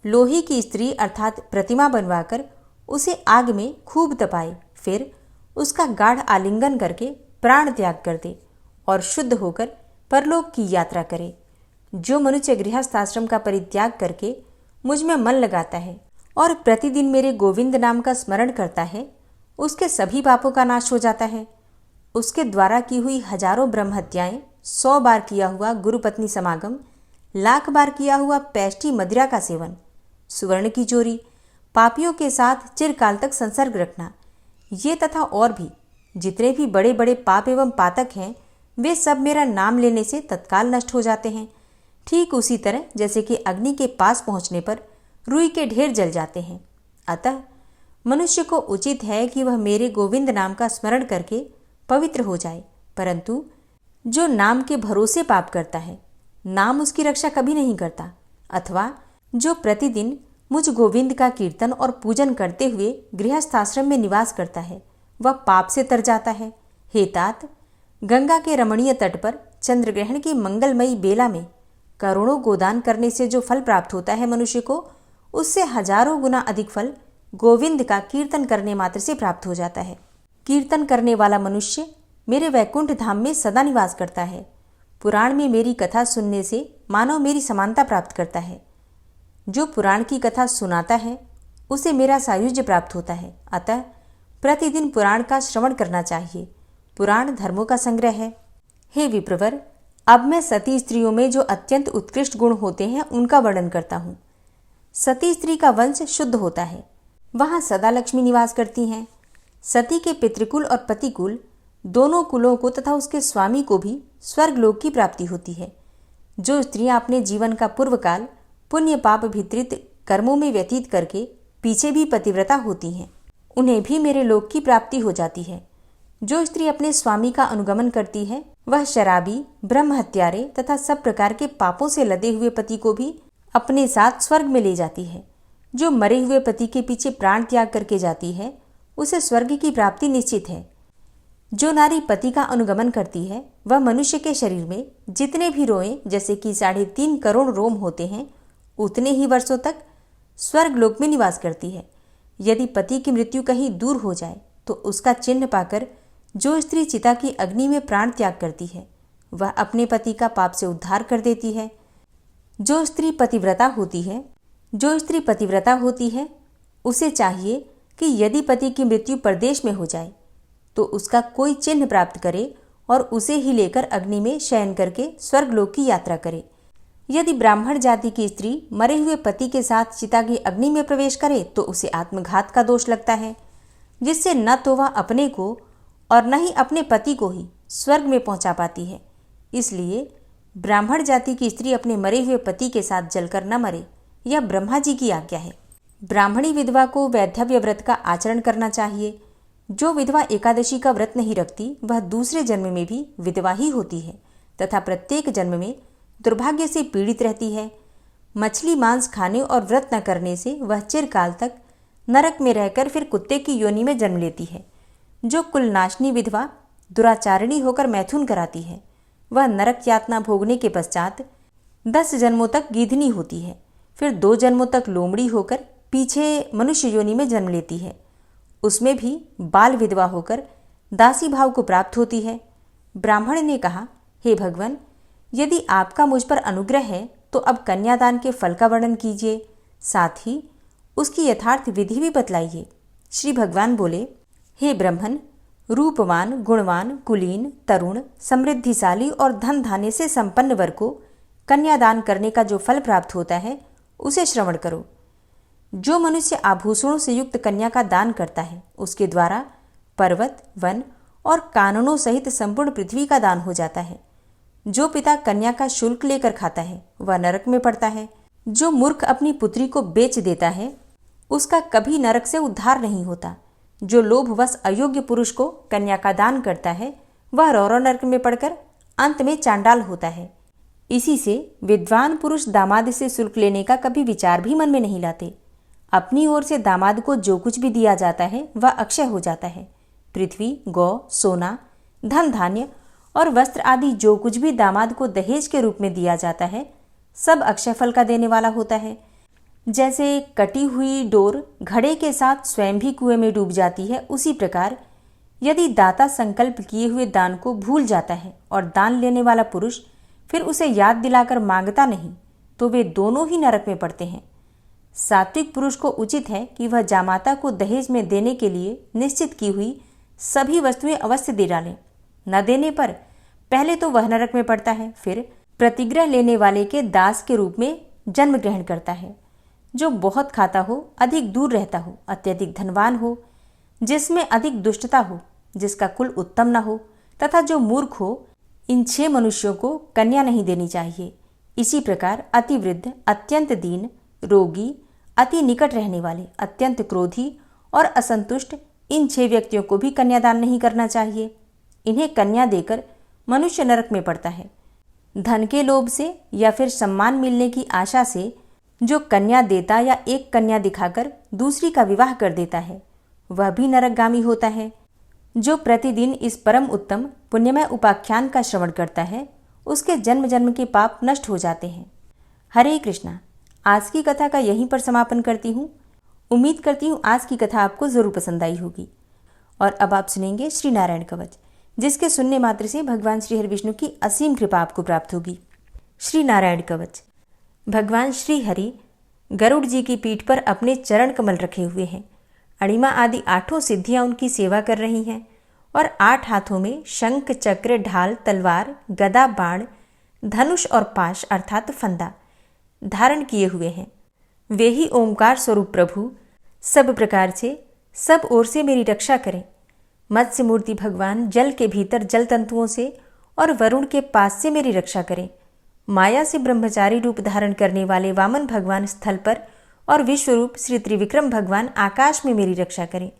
Speaker 1: लोहे की स्त्री अर्थात प्रतिमा बनवाकर उसे आग में खूब तपाए, फिर उसका गाढ़ आलिंगन करके प्राण त्याग कर दे और शुद्ध होकर परलोक की यात्रा करे। जो मनुष्य गृहस्थाश्रम का परित्याग करके मुझ में मन लगाता है और प्रतिदिन मेरे गोविंद नाम का स्मरण करता है, उसके सभी पापों का नाश हो जाता है। उसके द्वारा की हुई हजारों ब्रह्म हत्याएं, 100 बार किया हुआ गुरुपत्नी समागम, 1,00,000 बार किया हुआ पैष्ठी मदिरा का सेवन, सुवर्ण की चोरी, पापियों के साथ चिरकाल तक संसर्ग रखना, ये तथा और भी जितने भी बड़े बड़े पाप एवं पातक हैं, वे सब मेरा नाम लेने से तत्काल नष्ट हो जाते हैं। ठीक उसी तरह जैसे कि अग्नि के पास पहुंचने पर रुई के ढेर जल जाते हैं। अतः मनुष्य को उचित है कि वह मेरे गोविंद नाम का स्मरण करके पवित्र हो जाए, परंतु जो नाम के भरोसे पाप करता है, नाम उसकी रक्षा कभी नहीं करता, अथवा जो प्रतिदिन मुझ गोविंद का कीर्तन और पूजन करते हुए गृहस्थाश्रम में निवास करता है, वह पाप से तर जाता है। हे तात, गंगा के रमणीय तट पर चंद्रग्रहण की मंगलमयी बेला में करोड़ों गोदान करने से जो फल प्राप्त होता है मनुष्य को, उससे हजारों गुना अधिक फल गोविंद का कीर्तन करने मात्र से प्राप्त हो जाता है। कीर्तन करने वाला मनुष्य मेरे वैकुंठ धाम में सदा निवास करता है। पुराण में मेरी कथा सुनने से मानव मेरी समानता प्राप्त करता है। जो पुराण की कथा सुनाता है उसे मेरा सायुज्य प्राप्त होता है। अतः प्रतिदिन पुराण का श्रवण करना चाहिए। पुराण धर्मों का संग्रह है। हे विप्रवर, अब मैं सती स्त्रियों में जो अत्यंत उत्कृष्ट गुण होते हैं उनका वर्णन करता हूँ। सती स्त्री का वंश शुद्ध होता है, वहाँ सदा लक्ष्मी निवास करती हैं। सती के पितृकुल और पतिकुल दोनों कुलों को तथा उसके स्वामी को भी स्वर्गलोक की प्राप्ति होती है। जो स्त्रियां अपने जीवन का पूर्वकाल पुण्य पाप भित्रित कर्मों में व्यतीत करके पीछे भी पतिव्रता होती हैं, उन्हें भी मेरे लोक की प्राप्ति हो जाती है। जो स्त्री अपने स्वामी का अनुगमन करती है, वह शराबी, ब्रह्म हत्यारे तथा सब प्रकार के पापों से लदे हुए पति को भी अपने साथ स्वर्ग में ले जाती है। जो मरे हुए पति के पीछे प्राण त्याग करके जाती है, उसे स्वर्ग की प्राप्ति निश्चित है। जो नारी पति का अनुगमन करती है, वह मनुष्य के शरीर में जितने भी रोएं, जैसे कि 3.5 करोड़ रोम होते हैं, उतने ही वर्षों तक स्वर्ग लोक में निवास करती है। यदि पति की मृत्यु कहीं दूर हो जाए तो उसका चिन्ह पाकर जो स्त्री चिता की अग्नि में प्राण त्याग करती है, वह अपने पति का पाप से उद्धार कर देती है। जो स्त्री पतिव्रता होती है उसे चाहिए कि यदि पति की मृत्यु परदेश में हो जाए तो उसका कोई चिन्ह प्राप्त करे और उसे ही लेकर अग्नि में शयन करके स्वर्गलोक की यात्रा करे। यदि ब्राह्मण जाति की स्त्री मरे हुए पति के साथ चिता की अग्नि में प्रवेश करे तो उसे आत्मघात का दोष लगता है, जिससे न तो वह अपने को और न ही अपने पति को ही स्वर्ग में पहुंचा पाती है। इसलिए ब्राह्मण जाति की स्त्री अपने मरे हुए पति के साथ जलकर न मरे, यह ब्रह्मा जी की आज्ञा है। ब्राह्मणी विधवा को वैधव्य व्रत का आचरण करना चाहिए। जो विधवा एकादशी का व्रत नहीं रखती, वह दूसरे जन्म में भी विधवा ही होती है तथा प्रत्येक जन्म में दुर्भाग्य से पीड़ित रहती है। मछली मांस खाने और व्रत न करने से वह चिरकाल तक नरक में रहकर फिर कुत्ते की योनि में जन्म लेती है। जो कुलनाशनी विधवा दुराचारिणी होकर मैथुन कराती है, वह नरक यातना भोगने के पश्चात 10 जन्मों तक गीधनी होती है, फिर 2 जन्मों तक लोमड़ी होकर पीछे मनुष्य योनि में जन्म लेती है। उसमें भी बाल विधवा होकर दासी भाव को प्राप्त होती है। ब्राह्मण ने कहा, हे भगवान, यदि आपका मुझ पर अनुग्रह है तो अब कन्यादान के फल का वर्णन कीजिए, साथ ही उसकी यथार्थ विधि भी बतलाइए। श्री भगवान बोले, हे ब्राह्मण, रूपवान, गुणवान, कुलीन, तरुण, समृद्धिशाली और धन धान्य से संपन्न वर को कन्यादान करने का जो फल प्राप्त होता है उसे श्रवण करो। जो मनुष्य आभूषणों से युक्त कन्या का दान करता है, उसके द्वारा पर्वत, वन और काननों सहित संपूर्ण पृथ्वी का दान हो जाता है। जो पिता कन्या का शुल्क लेकर खाता है, वह नरक में पड़ता है। जो मूर्ख अपनी पुत्री को बेच देता है, उसका कभी नरक से उद्धार नहीं होता। जो लोभवश अयोग्य पुरुष को कन्या का दान करता है, वह रौरव नरक में पड़कर अंत में चांडाल होता है। इसी से विद्वान पुरुष दामाद से शुल्क लेने का कभी विचार भी मन में नहीं लाते। अपनी ओर से दामाद को जो कुछ भी दिया जाता है वह अक्षय हो जाता है। पृथ्वी, गौ, सोना, धन धान्य और वस्त्र आदि जो कुछ भी दामाद को दहेज के रूप में दिया जाता है, सब अक्षय फल का देने वाला होता है। जैसे कटी हुई डोर घड़े के साथ स्वयं भी कुएं में डूब जाती है, उसी प्रकार यदि दाता संकल्प किए हुए दान को भूल जाता है और दान लेने वाला पुरुष फिर उसे याद दिलाकर मांगता नहीं, तो वे दोनों ही नरक में पड़ते हैं। सात्विक पुरुष को उचित है कि वह जामाता को दहेज में देने के लिए निश्चित की हुई सभी वस्तुएं अवश्य दे डालें। न देने पर पहले तो वह नरक में पड़ता है, फिर प्रतिग्रह लेने वाले के दास के रूप में जन्म ग्रहण करता है। जो बहुत खाता हो, अधिक दूर रहता हो, अत्यधिक धनवान हो, जिसमें अधिक दुष्टता हो, जिसका कुल उत्तम न हो, तथा जो मूर्ख हो, इन 6 मनुष्यों को कन्या नहीं देनी चाहिए। इसी प्रकार अति वृद्ध, अत्यंत दीन, रोगी, अति निकट रहने वाले, अत्यंत क्रोधी और असंतुष्ट, इन 6 व्यक्तियों को भी कन्यादान नहीं करना चाहिए। इन्हें कन्या देकर मनुष्य नरक में पड़ता है। धन के लोभ से या फिर सम्मान मिलने की आशा से जो कन्या देता या एक कन्या दिखाकर दूसरी का विवाह कर देता है, वह भी नरकगामी होता है। जो प्रतिदिन इस परम उत्तम पुण्यमय उपाख्यान का श्रवण करता है, उसके जन्म जन्म के पाप नष्ट हो जाते हैं। हरे कृष्णा। आज की कथा का यहीं पर समापन करती हूँ। उम्मीद करती हूँ आज की कथा आपको जरूर पसंद आई होगी। और अब आप सुनेंगे श्री नारायण कवच, जिसके सुनने मात्र से भगवान श्री हरि विष्णु की असीम कृपा आपको प्राप्त होगी। श्री नारायण कवच। भगवान श्री हरि गरुड़ जी की पीठ पर अपने चरण कमल रखे हुए हैं। अणिमा आदि 8 सिद्धियां उनकी सेवा कर रही हैं और 8 हाथों में शंख, चक्र, ढाल, तलवार, गदा, बाण, धनुष और पाश अर्थात फंदा धारण किए हुए हैं। वे ही ओंकार स्वरूप प्रभु सब प्रकार से सब ओर से मेरी रक्षा करें। मत्स्य मूर्ति भगवान जल के भीतर जल तंतुओं से और वरुण के पास से मेरी रक्षा करें। माया से ब्रह्मचारी रूप धारण करने वाले वामन भगवान स्थल पर और विश्वरूप श्री त्रिविक्रम भगवान आकाश में मेरी रक्षा करें।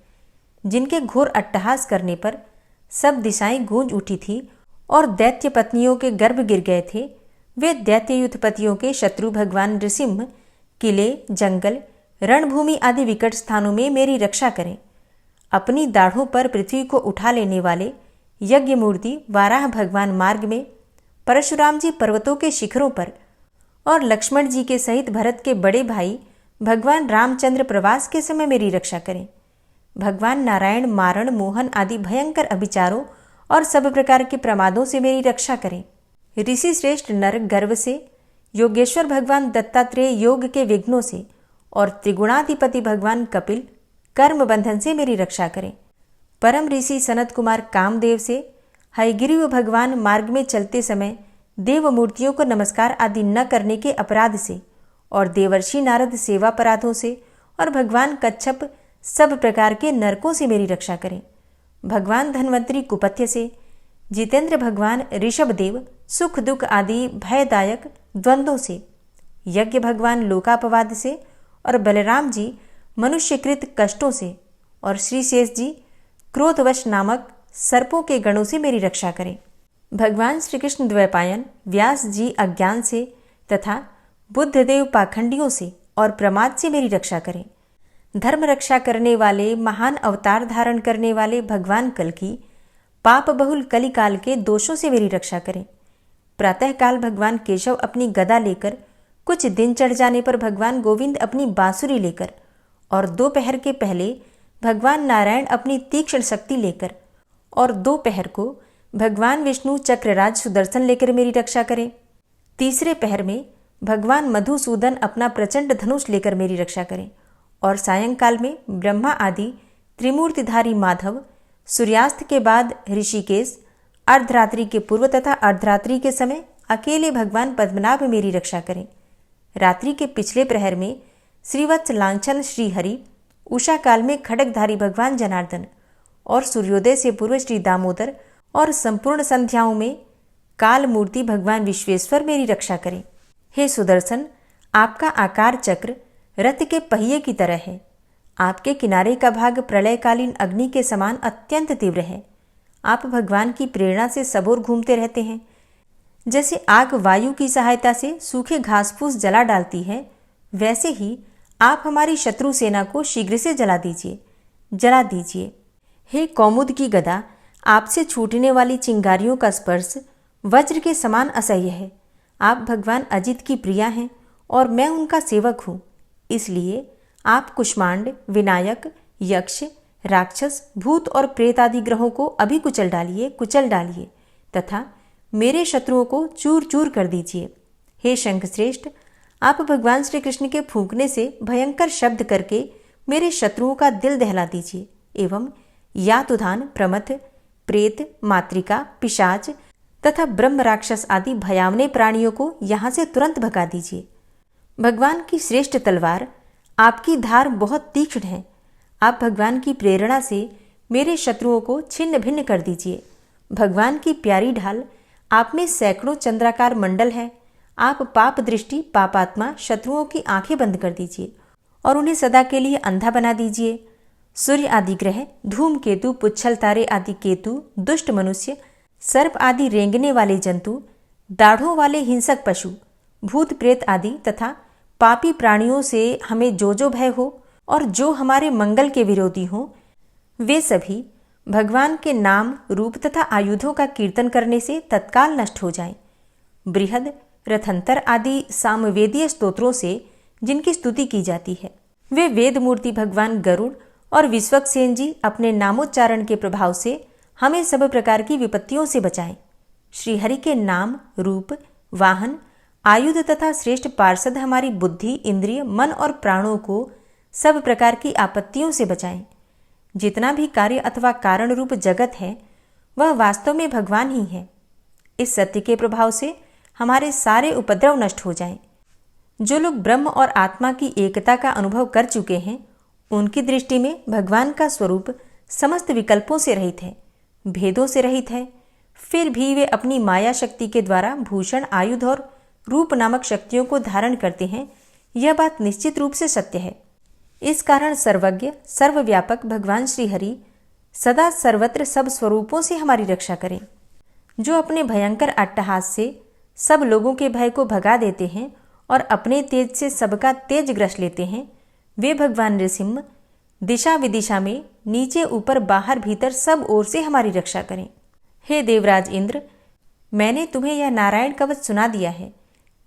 Speaker 1: जिनके घोर अट्टहास करने पर सब दिशाएं गूंज उठी थी और दैत्य पत्नियों के गर्भ गिर गए थे, वे दैत्ययुत पतियों के शत्रु भगवान नृसिंह किले, जंगल, रणभूमि आदि विकट स्थानों में मेरी रक्षा करें। अपनी दाढ़ों पर पृथ्वी को उठा लेने वाले यज्ञ मूर्ति वाराह भगवान मार्ग में, परशुराम जी पर्वतों के शिखरों पर और लक्ष्मण जी के सहित भरत के बड़े भाई भगवान रामचंद्र प्रवास के समय मेरी रक्षा करें। भगवान नारायण मारण, मोहन आदि भयंकर अभिचारों और सब प्रकार के प्रमादों से मेरी रक्षा करें। ऋषि श्रेष्ठ नर गर्व से, योगेश्वर भगवान दत्तात्रेय योग के विघ्नों से और त्रिगुणाधिपति भगवान कपिल कर्म बंधन से मेरी रक्षा करें। परम ऋषि सनत कुमार कामदेव से, हयग्रीव भगवान मार्ग में चलते समय देव मूर्तियों को नमस्कार आदि न करने के अपराध से और देवर्षि नारद सेवा अपराधों से और भगवान कच्छप सब प्रकार के नरकों से मेरी रक्षा करें। भगवान धन्वंतरी कुपथ्य से, जितेंद्र भगवान ऋषभदेव सुख दुख आदि भयदायक द्वंद्वों से, यज्ञ भगवान लोकापवाद से और बलराम जी मनुष्यकृत कष्टों से और श्री शेष जी क्रोधवश नामक सर्पों के गणों से मेरी रक्षा करें। भगवान श्री कृष्ण द्वैपायन व्यास जी अज्ञान से तथा बुद्धदेव पाखंडियों से और प्रमाद से मेरी रक्षा करें। धर्म रक्षा करने वाले महान अवतार धारण करने वाले भगवान कल्कि पाप बहुल कलिकाल के दोषों से मेरी रक्षा करें। प्रातःकाल भगवान केशव अपनी गदा लेकर, कुछ दिन चढ़ जाने पर भगवान गोविंद अपनी बांसुरी लेकर, और दोपहर के पहले भगवान नारायण अपनी तीक्ष्ण शक्ति लेकर, और दोपहर को भगवान विष्णु चक्रराज सुदर्शन लेकर मेरी रक्षा करें। तीसरे पहर में भगवान मधुसूदन अपना प्रचंड धनुष लेकर मेरी रक्षा करें, और सायंकाल में ब्रह्मा आदि त्रिमूर्तिधारी माधव, सूर्यास्त के बाद ऋषिकेश, अर्धरात्रि के पूर्व तथा अर्धरात्रि के समय अकेले भगवान पद्मनाभ मेरी रक्षा करें। रात्रि के पिछले प्रहर में श्रीवत्स लांछन श्रीहरि, उषा काल में खड्गधारी भगवान जनार्दन, और सूर्योदय से पूर्व श्री दामोदर, और संपूर्ण संध्याओं में काल मूर्ति भगवान विश्वेश्वर मेरी रक्षा करें। हे सुदर्शन, आपका आकार चक्र रथ के पहिए की तरह है। आपके किनारे का भाग प्रलयकालीन अग्नि के समान अत्यंत तीव्र है। आप भगवान की प्रेरणा से सबोर घूमते रहते हैं। जैसे आग वायु की सहायता से सूखे घास फूस जला डालती है, वैसे ही आप हमारी शत्रु सेना को शीघ्र से जला दीजिए। हे कौमुद की गदा, आपसे छूटने वाली चिंगारियों का स्पर्श वज्र के समान असह्य है। आप भगवान अजित की प्रिया हैं और मैं उनका सेवक हूँ। इसलिए आप कुष्मांड, विनायक, यक्ष, राक्षस, भूत और प्रेत आदि ग्रहों को अभी कुचल डालिए तथा मेरे शत्रुओं को चूर चूर कर दीजिए। हे शंखश्रेष्ठ, आप भगवान श्री कृष्ण के फूंकने से भयंकर शब्द करके मेरे शत्रुओं का दिल दहला दीजिए एवं यातुधान, प्रमथ, प्रेत, मातृका, पिशाच तथा ब्रह्म राक्षस आदि भयावने प्राणियों को यहाँ से तुरंत भगा दीजिए। भगवान की श्रेष्ठ तलवार, आपकी धार बहुत तीक्ष्ण है। आप भगवान की प्रेरणा से मेरे शत्रुओं को छिन्न भिन्न कर दीजिए। भगवान की प्यारी ढाल, आप में सैकड़ों चंद्राकार मंडल है। आप पाप दृष्टि, पापात्मा शत्रुओं की आंखें बंद कर दीजिए और उन्हें सदा के लिए अंधा बना दीजिए। सूर्य आदि ग्रह, धूमकेतु, पुच्छल तारे आदि केतु, दुष्ट मनुष्य, सर्प आदि रेंगने वाले जंतु, दाढ़ों वाले हिंसक पशु, भूत प्रेत आदि तथा पापी प्राणियों से हमें जो भय हो और जो हमारे मंगल के विरोधी हों, वे सभी भगवान के नाम, रूप तथा आयुधों का कीर्तन करने से तत्काल नष्ट हो जाएं। बृहद, रथंतर आदि सामवेदीय स्तोत्रों से जिनकी स्तुति की जाती है, वे वेद मूर्ति भगवान गरुड़ और विश्वक्सेन जी अपने नामोच्चारण के प्रभाव से हमें सब प्रकार की विपत्तियों से बचाएं। श्रीहरि के नाम, रूप, वाहन, आयुध तथा श्रेष्ठ पार्षद हमारी बुद्धि, इंद्रिय, मन और प्राणों को सब प्रकार की आपत्तियों से बचाएं। जितना भी कार्य अथवा कारण रूप जगत है, वह वास्तव में भगवान ही है। इस सत्य के प्रभाव से हमारे सारे उपद्रव नष्ट हो जाएं। जो लोग ब्रह्म और आत्मा की एकता का अनुभव कर चुके हैं, उनकी दृष्टि में भगवान का स्वरूप समस्त विकल्पों से रहित है, भेदों से रहित है। फिर भी वे अपनी माया शक्ति के द्वारा भूषण, आयुध और रूप नामक शक्तियों को धारण करते हैं। यह बात निश्चित रूप से सत्य है। इस कारण सर्वज्ञ, सर्वव्यापक भगवान श्रीहरि सदा सर्वत्र सब स्वरूपों से हमारी रक्षा करें। जो अपने भयंकर अट्टहास से सब लोगों के भय को भगा देते हैं और अपने तेज से सबका तेज ग्रस लेते हैं, वे भगवान नृसिंह दिशा विदिशा में, नीचे ऊपर बाहर भीतर सब ओर से हमारी रक्षा करें। हे देवराज इंद्र, मैंने तुम्हें यह नारायण कवच सुना दिया है।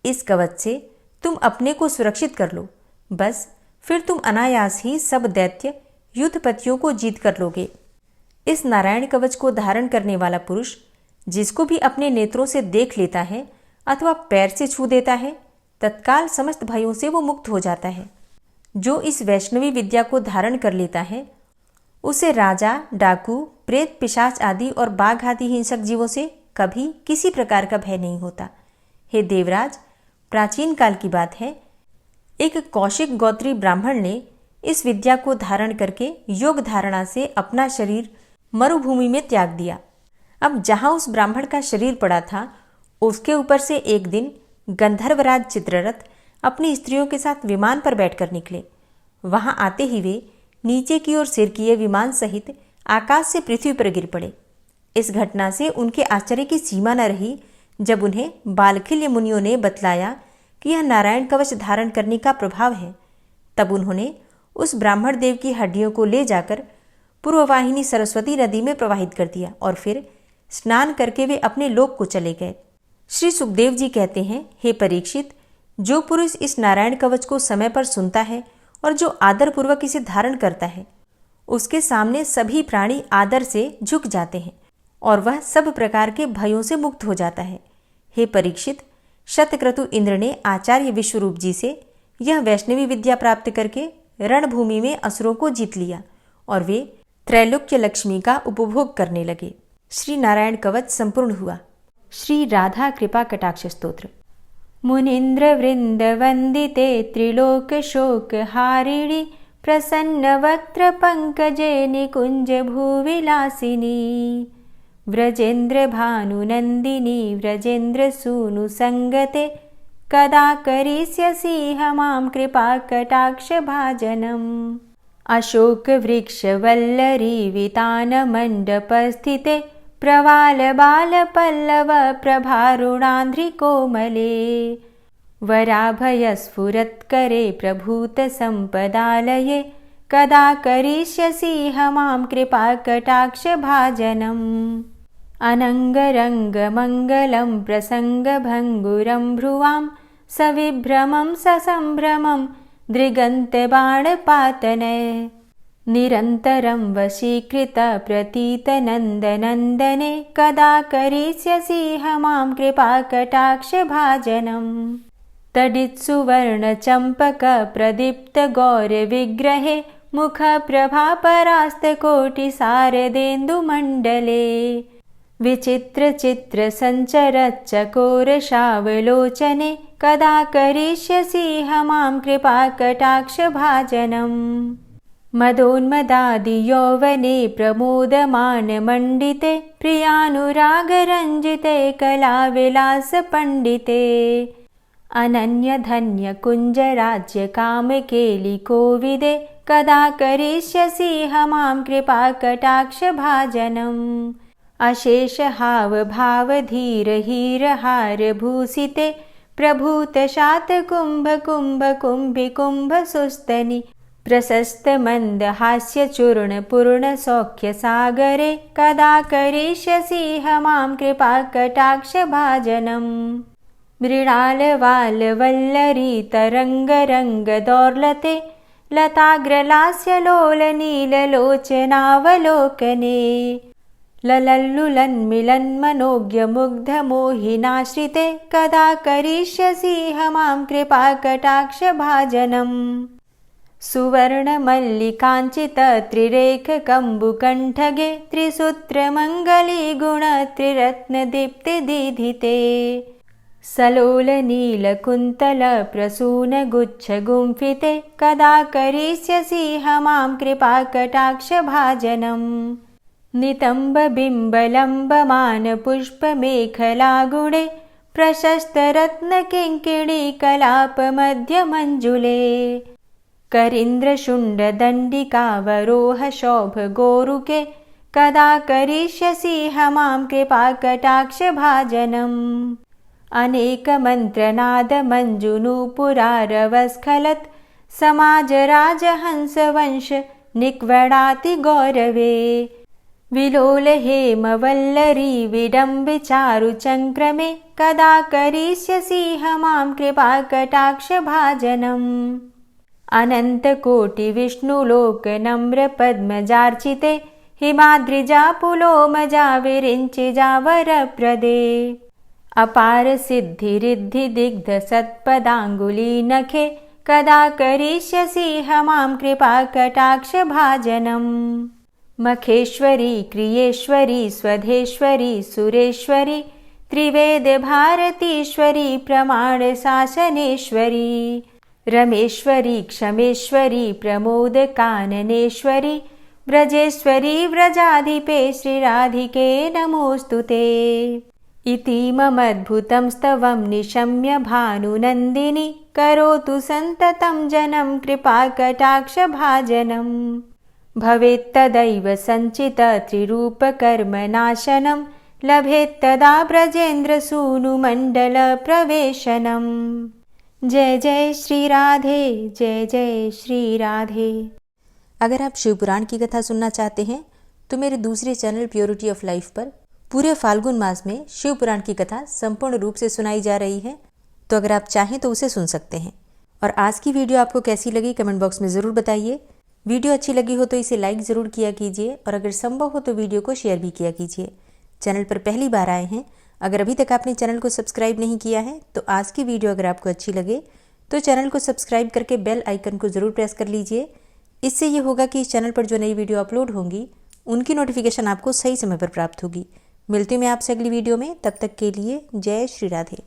Speaker 1: इस कवच से तुम अपने को सुरक्षित कर लो। बस फिर तुम अनायास ही सब दैत्य युद्धपतियों को जीत कर लोगे। इस नारायण कवच को धारण करने वाला पुरुष जिसको भी अपने नेत्रों से देख लेता है अथवा पैर से छू देता है, तत्काल समस्त भयों से वो मुक्त हो जाता है। जो इस वैष्णवी विद्या को धारण कर लेता है, उसे राजा, डाकू, प्रेत, पिशाच आदि और बाघ आदि हिंसक जीवों से कभी किसी प्रकार का भय नहीं होता। हे देवराज, प्राचीन काल की बात है, एक कौशिक गोत्री ब्राह्मण ने इस विद्या को धारण करके योग धारणा से अपना शरीर मरुभूमि में त्याग दिया। अब जहां उस ब्राह्मण का शरीर पड़ा था, उसके ऊपर से एक दिन गंधर्वराज चित्ररथ अपनी स्त्रियों के साथ विमान पर बैठकर निकले। वहां आते ही वे नीचे की ओर सिर किए विमान सहित आकाश से पृथ्वी पर गिर पड़े। इस घटना से उनके आश्चर्य की सीमा न रही जब उन्हें बालखिल्य मुनियों ने बतलाया कि यह नारायण कवच धारण करने का प्रभाव है। तब उन्होंने उस ब्राह्मण देव की हड्डियों को ले जाकर पूर्ववाहिनी सरस्वती नदी में प्रवाहित कर दिया और फिर स्नान करके वे अपने लोक को चले गए। श्री सुखदेव जी कहते हैं, हे परीक्षित, जो पुरुष इस नारायण कवच को समय पर सुनता है और जो आदरपूर्वक इसे धारण करता है, उसके सामने सभी प्राणी आदर से झुक जाते हैं और वह सब प्रकार के भयों से मुक्त हो जाता है। हे परीक्षित, शतक्रतु इंद्र ने आचार्य विश्वरूप जी से यह वैष्णवी विद्या प्राप्त करके रणभूमि में असुरों को जीत लिया और वे त्रैलोक्य लक्ष्मी का उपभोग करने लगे। श्री नारायण कवच संपूर्ण हुआ। श्री राधा कृपा कटाक्ष स्तोत्र। मुनीन्द्र वृंद वंदिते त्रिलोक शोक हारिणी प्रसन्न वक्त्र पंकजे निकुंज भूविलासिनी व्रजेन्द्र भानुनंदिनी व्रजेन्द्र सूनु संगते कदा करिष्यसि हमां कृपा कटाक्ष भाजनम्। अशोक वृक्ष वल्लरी वितान मंडपस्थिते प्रवाल बाल पल्लव प्रभारुणांध्रि कोमले वराभय स्फुरत्करे प्रभूत संपदालये कदा करिष्यसि हमां कृपा कटाक्ष भाजनम्। अनंगरंग मंगलम प्रसंग भंगुरं भ्रुवां सविभ्रमं ससंभ्रमं दृगंत बाणपातने निरन्तरं वशीकृत प्रतीत नन्दनन्दने कदा करिष्यसि हमां कृपा कटाक्ष भाजनम्। तडित्सुवर्ण चंपक प्रदीप्त गौर विग्रहे मुख प्रभा परास्त कोटि शारदेन्दु मंडले विचित्र चित्र संचर चकोर शावलोचने कदा करिष्यसि हमां कृपा कटाक्ष भाजनम्। मदोन्मदादि यौवने प्रमोदमान मंडिते प्रियानुराग रंजिते कला विलास पंडिते अनन्य धन्य कुंज राज्य काम केलि कोविदे कदा करिष्यसि हमां कृपा कटाक्ष भाजनम्। अशेष हाव भाव धीर हीर हार भूषिते प्रभूत शात कुंभ कुंभ कुंभि कुंभ सुस्तनि प्रशस्त मंद हास्य चूर्ण पूर्ण सौख्य सागरे कदा करिष्यसि हमां कृपा कटाक्ष भाजनम्। मृणाल वाल वल्लरी तरंग रंग दौर्लते लताग्रलास्य लोल नील लोचनावलोकने ललल्लुलन्मिलन्मनोज्ञ मुग्ध मोहिनाश्रिते कदा करिष्यसि हमां कृपा कटाक्ष भाजनम्। सुवर्ण मल्लिकांचित त्रिरेख कंबुकंठगे त्रिसूत्र मंगली गुण त्रिरत्न दीप्ति दीधिते सलोल नील कुंतल प्रसून गुच्छ गुंफिते कदा करिष्यसि हमां कृपा कटाक्ष भाजनम्। नितंब बिंबलंब मान पुष्प मेखला गुणे प्रशस्त रत्न किंकिणी कलाप मध्य मंजुले करींद्र शुंड दंडिकावरोह शोभ गोरुके कदा करिष्यसि हमां कृपा कटाक्ष भाजनम्। अनेक मंत्रनाद मंजुनूपुरारवस्खलत् समाज राजहंस वंश निक्वडाति गौरवे विलोल हेम वल्लरी विडम्बि चारु चंक्रमे कदा करिष्यसि हमां कृपा कटाक्ष भाजनम्। अनंत कोटि विष्णुलोक नम्र पद्मजार्चिते हिमाद्रिजा पुलोमजा विरिंचिजा वरप्रदे अपार सिद्धि रिद्धि दिग्ध सत्पदांगुली नखे कदा करिष्यसि हमां कृपा कटाक्ष भाजनम्। मखेश्वरी क्रियेश्वरी स्वधेश्वरी सुरेश्वरी त्रिवेद भारतीश्वरी प्रमाण शासनेश्वरी रमेश्वरी क्षमेश्वरी प्रमोद काननेश्वरी व्रजेश्वरी व्रजाधिपे श्रीराधिके नमोस्तुते। इतीममद्भुतं स्तवं निशम्य भानुनन्दिनी करोतु सन्ततं जनं कृपा कटाक्ष भाजनम्। भवेत्तदैव संचित त्रिरूप कर्म नाशनं लभेत्तदा ब्रजेन्द्र सूनु मंडल प्रवेशनम्। जय जय श्री राधे, जय जय श्री राधे। अगर आप शिव पुराण की कथा सुनना चाहते हैं तो मेरे दूसरे चैनल प्योरिटी ऑफ लाइफ पर पूरे फाल्गुन मास में शिव पुराण की कथा संपूर्ण रूप से सुनाई जा रही है, तो अगर आप चाहें तो उसे सुन सकते हैं। और आज की वीडियो आपको कैसी लगी कमेंट बॉक्स में ज़रूर बताइए। वीडियो अच्छी लगी हो तो इसे लाइक ज़रूर किया कीजिए और अगर संभव हो तो वीडियो को शेयर भी किया कीजिए। चैनल पर पहली बार आए हैं, अगर अभी तक आपने चैनल को सब्सक्राइब नहीं किया है तो आज की वीडियो अगर आपको अच्छी लगे तो चैनल को सब्सक्राइब करके बेल आइकन को ज़रूर प्रेस कर लीजिए। इससे ये होगा कि इस चैनल पर जो नई वीडियो अपलोड होंगी उनकी नोटिफिकेशन आपको सही समय पर प्राप्त होगी। मिलती हूँ मैं आपसे अगली वीडियो में, तब तक के लिए जय श्री राधे।